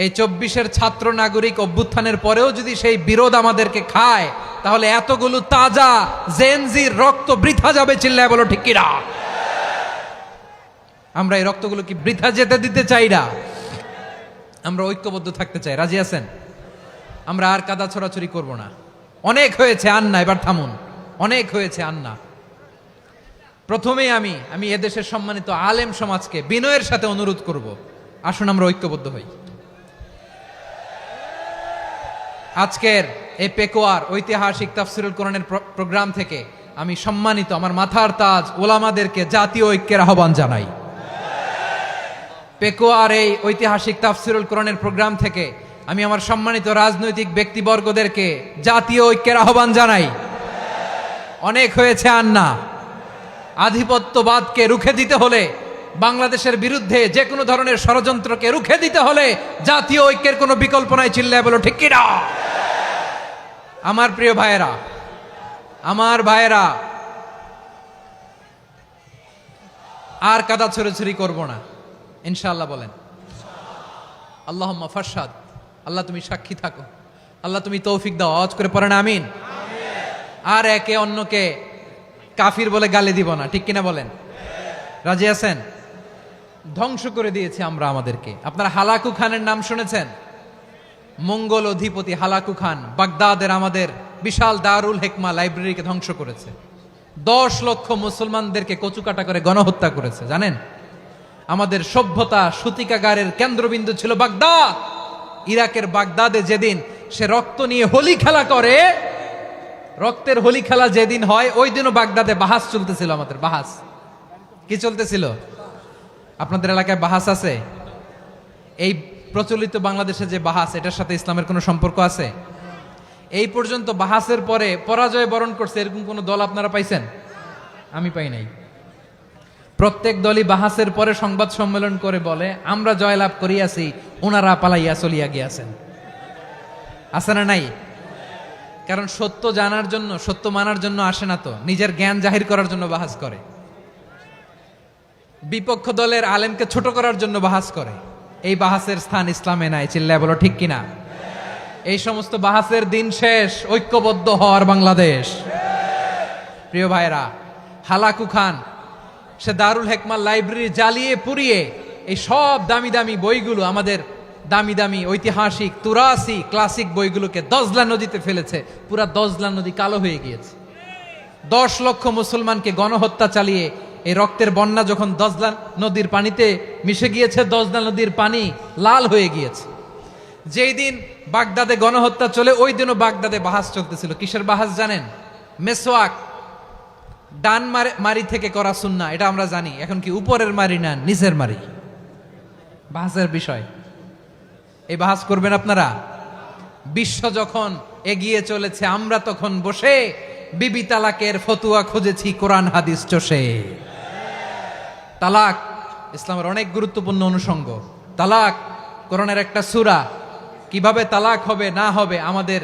[SPEAKER 1] এই 24-এর ছাত্র নাগরিক অভ্যুত্থানের পরেও যদি সেই বিরোধ আমাদেরকে খায়, তাহলে এতগুলো তাজা জেনজির রক্ত বৃথা যাবে। চিল্লায় বলো ঠিক কিনা? আমরা এই রক্তগুলো কি বৃথা যেতে দিতে চাই না? আমরা ঐক্যবদ্ধ থাকতে চাই। রাজি আছেন? আমরা আর কাদা ছড়াছড়ি করব না। অনেক হয়েছে আন্না, এবার থামুন। অনেক হয়েছে আন্না। প্রথমেই আমি এদেশের সম্মানিত আলেম সমাজকে বিনয়ের সাথে অনুরোধ করব, আসুন আমরা ঐক্যবদ্ধ হই। আজকের এই পেকুয়ার ঐতিহাসিক তাফসিরুল কোরআনের প্রোগ্রাম থেকে আমি সম্মানিত আমার মাথার তাজ ওলামাদেরকে জাতীয় ঐক্যের আহ্বান জানাই। পেকুয়ার এই ঐতিহাসিক তাফসিরুল কোরআনের প্রোগ্রাম থেকে আমি আমার সম্মানিত রাজনৈতিক ব্যক্তিবর্গদেরকে জাতীয় ঐক্যের আহ্বান জানাই। অনেক হয়েছে আন্না। আধিপত্যবাদকে রুখে দিতে হলে, বাংলাদেশের বিরুদ্ধে যে কোনো ধরনের ষড়যন্ত্রকে রুখে দিতে হলে জাতীয় ঐক্যের কোনো বিকল্প নাই। চিল্লায় বলো ঠিক কিনা? আমার প্রিয় ভাইয়েরা, আর কাদা ছড়াছড়ি করব না।
[SPEAKER 2] ইনশাআল্লাহ বলেন। আল্লাহুম্মা ফারশাদ, আল্লাহ তুমি সাক্ষী থাকো, আল্লাহ তুমি তৌফিক দাও। আওয়াজ করে পড়েন আমিন। আর একে অন্যকে কাফির বলে গালি দিব না, ঠিক কিনা বলেন? রাজি আছেন? ধ্বংস করে দিয়েছি আমরা আমাদেরকে। আপনারা হালাকু খানের নাম শুনেছেন? মঙ্গল অধিপতি হালাকু খান বাগদাদের আমাদের বিশাল দারুল হেকমা লাইব্রেরিকে ধ্বংস করেছে। 10 লক্ষ মুসলমানদেরকে কচুকাটা করে গণহত্যা করেছে, জানেন? আমাদের সভ্যতা সূতিকাগারের কেন্দ্রবিন্দু ছিল বাগদাদ। ইরাকের বাগদাদে যেদিন সে রক্ত নিয়ে হোলি খেলা করে, রক্তের হোলি খেলা যেদিন হয় ওই দিনও বাগদাদে বাহাস চলতেছিল। আমাদের বাহাস কি চলতেছিল? আপনাদের এলাকায় বাহাস আছে? এই প্রচলিত বাংলাদেশে যে বাহাস, এটার সাথে ইসলামের কোনো সম্পর্ক আছে? এই পর্যন্ত বাহাসের পরে পরাজয় বরণ করছে এরকম কোন দল আপনারা পাইছেন? আমি পাই নাই। প্রত্যেক দলই বাহাসের পরে সংবাদ সম্মেলন করে বলে আমরা জয়লাভ করিয়াছি, ওনারা পালাইয়া চলিয়া গিয়াছেন। আছে না নাই? কারণ সত্য জানার জন্য, সত্য মানার জন্য আসে না তো, নিজের জ্ঞান জাহির করার জন্য বাহাস করে। বিপক্ষ দলের আলেমকে ছোট করার জন্য বাহাস করে। এই বাহাসের স্থান ইসলামে নাই। চিল্লায় বলো ঠিক কিনা? এই সমস্ত বাহাসের দিন শেষ, ঐক্যবদ্ধ হওয়ার বাংলাদেশ। প্রিয় ভাইরা, হালাকু খান সে দারুল হেকমা লাইব্রেরি জ্বালিয়ে পুড়িয়ে এই সব দামি দামি বইগুলো, আমাদের দামি দামি ঐতিহাসিক তুরাসি ক্লাসিক বইগুলোকে দজলা নদীতে ফেলেছে। পুরা দজলা নদী কালো হয়ে গিয়েছে। 10 লক্ষ মুসলমানকে গণহত্যা চালিয়ে এই রক্তের বন্যা যখন দজলা নদীর পানিতে মিশে গিয়েছে, দজলা নদীর পানি লাল হয়ে গিয়েছে। যেই দিন বাগদাদে গণহত্যা চলে ওই দিনও বাগদাদে বাহাস চলতেছিল। কিসের বাহাস জানেন? মেসওয়াক, ডান মারি থেকে করা সুন্নাহ, এটা আমরা জানি। এখন কি উপরের মারি না নিচের মারি? বাহাসের বিষয়। এই বাহাস করবেন আপনারা? বিশ্ব যখন এগিয়ে চলেছে, আমরা তখন বসে বিবি তালাকের ফতুয়া খুঁজেছি কোরআন হাদিস চষে। তালাক ইসলামের অনেক গুরুত্বপূর্ণ অনুষঙ্গ। তালাক কোরআনের একটা সূরা। কিভাবে তালাক হবে না হবে আমাদের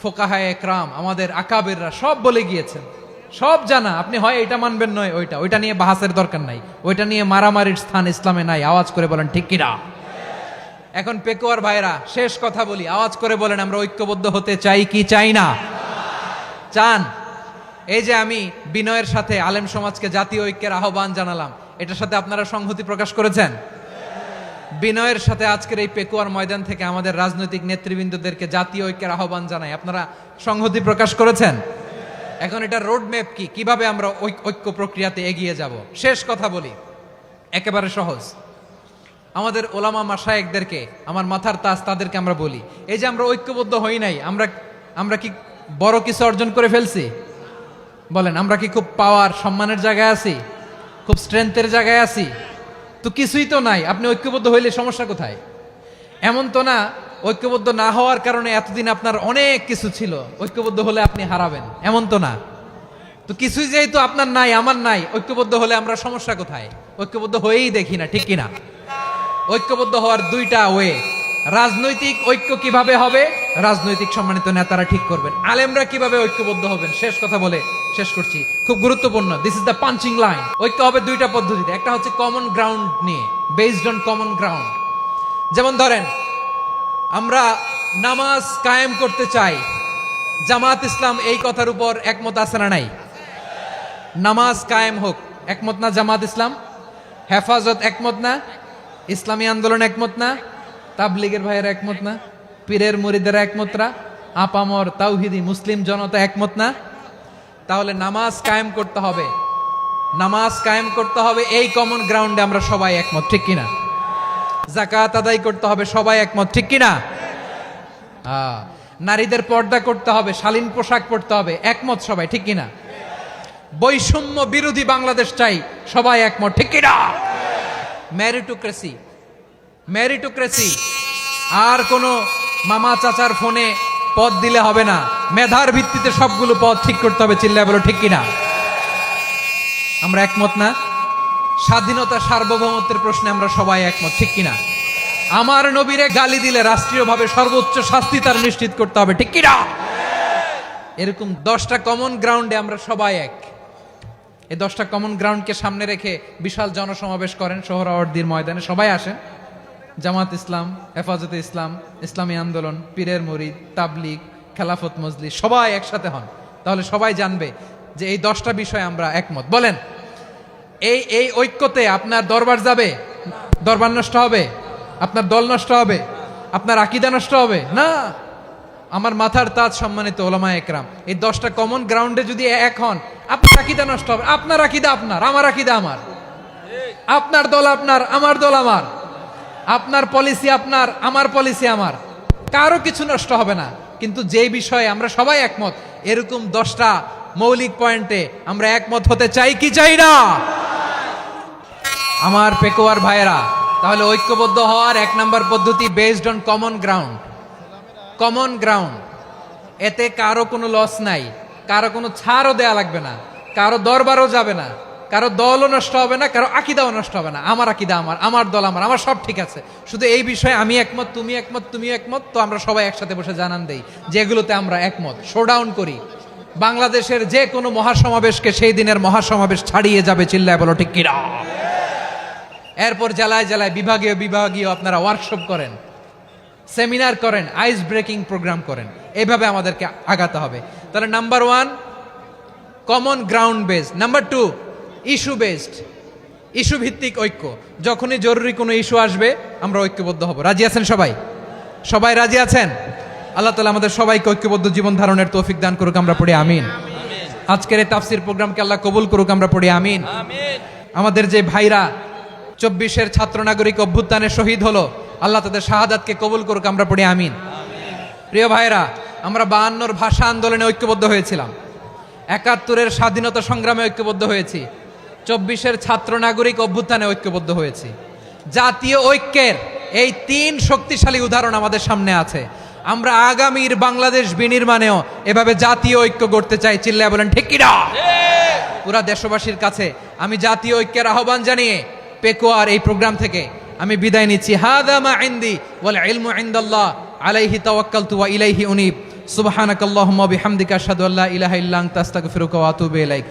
[SPEAKER 2] ফোকাহায়ে একরাম, আমাদের আকাবেররা সব বলে গিয়েছেন, সব জানা। আপনি হয় এটা মানবেন নয় ওইটা নিয়ে বাহাসের দরকার নাই, ওইটা নিয়ে মারামারির স্থান ইসলামে নাই। আওয়াজ করে বলেন ঠিক কিনা? এখন পেকুয়ার ভাইরা, শেষ কথা বলি, আওয়াজ করে বলেন আমরা ঐক্যবদ্ধ হতে চাই কি চাই না? চান? এই যে আমি বিনয়ের সাথে আলেম সমাজকে জাতীয় ঐক্যের আহ্বান জানালাম, এটার সাথে আপনারা সংহতি প্রকাশ করেছেন? বিনয়ের সাথে আজকের এই পেকুয়ার ময়দান থেকে আমাদের রাজনৈতিক নেতৃবৃন্দদেরকে জাতীয় ঐক্যের আহ্বান জানাই, আপনারা সংহতি প্রকাশ করেছেন? এখন এটা রোড ম্যাপ কি, কিভাবে আমরা ঐক্য প্রক্রিয়াতে এগিয়ে যাব? শেষ কথা বলি, একেবারে সহজ। আমাদের ওলামা মাশায়েখদেরকে, আমার মাথার তাজ, তাদেরকে আমরা বলি, এই যে আমরা ঐক্যবদ্ধ হই নাই, আমরা কি বড় কিছু অর্জন করে ফেলছি? বলেন, আমরা কি খুব পাওয়ার সম্মানের জায়গায় আছি? খুব স্ট্রেংথের জায়গায় আছি? তো কিছুই তো নাই। আপনি ঐক্যবদ্ধ হইলে সমস্যা কোথায়? এমন তো না ঐক্যবদ্ধ না হওয়ার কারণে এতদিন আপনার অনেক কিছু ছিল, ঐক্যবদ্ধ হলে আপনি হারাবেন, এমন তো না। তো কিছুই যেহেতু আপনার নাই, আমার নাই, ঐক্যবদ্ধ হলে আমরা সমস্যা কোথায়? ঐক্যবদ্ধ হয়েই দেখি না, ঠিক কিনা? ঐক্যবদ্ধ হওয়ার দুইটা ওয়ে। রাজনৈতিক ঐক্য কিভাবে হবে? রাজনৈতিক সম্মানিত নেতারা ঠিক করবেন। আলেমরা কিভাবে ঐক্যবদ্ধ হবেন? শেষ কথা বলে শেষ করছি, খুব গুরুত্বপূর্ণ। This is the punching line. ঐক্য হবে দুইটা পদ্ধতিতে। একটা হচ্ছে কমন গ্রাউন্ড নিয়ে, বেসড অন কমন গ্রাউন্ড। যেমন ধরেন, আমরা নামাজ কায়েম করতে চাই, জামাত ইসলাম এই কথার উপর একমত আছে না নাই? নামাজ কায়েম হোক, একমত না জামাত ইসলাম? হেফাজত একমত না? ইসলামী আন্দোলন একমত না? তাবলীগের ভাইয়েরা একমত না? পীরের মুরিদেরা একমত না? আপামর তাওহিদি মুসলিম জনতা একমত না? তাহলে নামাজ কায়েম করতে হবে, নামাজ কায়েম করতে হবে এই কমন গ্রাউন্ডে আমরা সবাই একমত, ঠিক কিনা? যাকাত আদায় করতে হবে, সবাই একমত, ঠিক কিনা? নারীদের পর্দা করতে হবে, শালীন পোশাক পরতে হবে, একমত সবাই, ঠিক কিনা? বৈষম্য বিরোধী বাংলাদেশ চাই, সবাই একমত, ঠিক কিনা? মেরিটোক্রেসি, মেরিটোক্রেসি, আর কোন মামা চাচার ফোনে পদ দিলে হবে না, মেধার ভিত্তিতে সবগুলো পদ ঠিক করতে হবে। চিল্লায় বলো ঠিক কিনা? আমরা একমত না? স্বাধীনতা সার্বভৌমত্বের প্রশ্নে আমরা সবাই একমত, ঠিক কিনা? আমার নবীরে গালি দিলে রাষ্ট্রীয়ভাবে সর্বোচ্চ শাস্তি তার নিশ্চিত করতে হবে, ঠিক কিনা? এরকম 10টা কমন গ্রাউন্ডে আমরা সবাই এক। এই 10টা কমন গ্রাউন্ডকে সামনে রেখে বিশাল জনসমাবেশ করেন সোহরাওয়ার্দীর ময়দানে, সবাই আসেন। জামাত ইসলাম, হেফাজতে ইসলাম, ইসলামী আন্দোলন, পীরের মুরিদ, তাবলিগ, খেলাফত মজলিস সবাই একসাথে হন, তাহলে সবাই জানবে যে এই 10টা বিষয়ে আমরা একমত। বলেন, এই ঐক্যতে আপনার দরবার যাবে? দরবার নষ্ট হবে? আপনার দল নষ্ট হবে? আপনার আকীদা নষ্ট হবে? না। আমার মাথার তাজ সম্মানিত ওলামায়ে একরাম, এই 10টা কমন গ্রাউন্ডে যদি এক হন, আপনার আকীদা নষ্ট হবে? আপনার আকীদা আপনার, আমার আকীদা আমার, আপনার দল আপনার, আমার দল আমার, আপনার পলিসি আপনার, আমার পলিসি আমার, কারো কিছু নষ্ট হবে না। কিন্তু যে বিষয়ে আমরা সবাই একমত, এরকম 10টা মৌলিক পয়েন্টে আমরা একমত হতে চাই কি চাই না? আমার পেকোয়ার ভাইয়েরা, তাহলে ঐক্যবদ্ধ হওয়ার 1 নাম্বার পদ্ধতি based on common ground. Common ground, এতে কারো কোনো লস নাই, কারো কোনো ছাড়ও দেয়া লাগবে না, কারো দরবারও যাবে না, কারো দলও নষ্ট হবে না, কারো আকীদাও নষ্ট হবে না। আমার আকীদা আমার, আমার দল আমার, আমার সব ঠিক আছে। শুধু এই বিষয়ে আমি একমত, তুমি একমত, তুমি একমত, তো আমরা সবাই একসাথে বসে জানান দেই যেগুলোতে আমরা একমত, শোডাউন করি। বাংলাদেশের যে কোনো মহাসমাবেশকে সেই দিনের মহাসমাবেশ ছাড়িয়ে যাবে, চিল্লায় বলো ঠিক কিনা? এরপর জেলায় জেলায় বিভাগীয় বিভাগীয় আপনারা ওয়ার্কশপ করেন, সেমিনার করেন, আইস ব্রেকিং প্রোগ্রাম করেন, এইভাবে আমাদেরকে আগাতে হবে। তাহলে number 1 common ground based, number 2 issue based, issue ভিত্তিক ঐক্য। যখনই জরুরি কোনো ইস্যু আসবে আমরা ঐক্যবদ্ধ হব। রাজি আছেন সবাই? সবাই রাজি আছেন? আল্লাহ তাআলা আমাদের সবাইকে ঐক্যবদ্ধ জীবন ধারণের তৌফিক দান করুক, আমরা পড়ি আমিন। আজকের এই তাফসীর প্রোগ্রামকে আল্লাহ কবুল করুক, আমরা পড়ি আমিন। আমাদের যে ভাইরা 24-এর ছাত্র নাগরিক অভ্যুত্থানে শহীদ হলো, আল্লাহ তাদের শাহাদাতকে কবুল করুক, আমরা পড়ি আমিন। প্রিয় ভাইরা, আমরা 52-র ভাষা আন্দোলনে ঐক্যবদ্ধ হয়েছিলাম, 71-এর স্বাধীনতা সংগ্রামে ঐক্যবদ্ধ হয়েছি, 24-এর ছাত্র নাগরিক অভ্যুত্থানে ঐক্যবদ্ধ হয়েছি। জাতীয় ঐক্যের এই 3 শক্তিশালী উদাহরণ আমাদের সামনে আছে। আমরা আগামীর বাংলাদেশ বিনির্মাণেও এভাবে জাতীয় ঐক্য গড়তে চাই, চিল্লায় বলেন ঠিক কিনা? পুরা দেশবাসীর কাছে আমি জাতীয় ঐক্যের আহ্বান জানিয়ে পেকোয়ার এই প্রোগ্রাম থেকে আমি বিদায় নিচ্ছি। হাদা মা ইনদি ওয়াল ইলমু ইনদাল্লাহ আলাইহি তাওয়াক্কালতু ওয়া ইলাইহি উনীব। সুবহানাকাল্লাহুম্মা ওয়া বিহামদিকা আশহাদু আল্লা ইলাহা ইল্লা আনতা আস্তাগফিরুকা ওয়া আতুবু ইলাইক।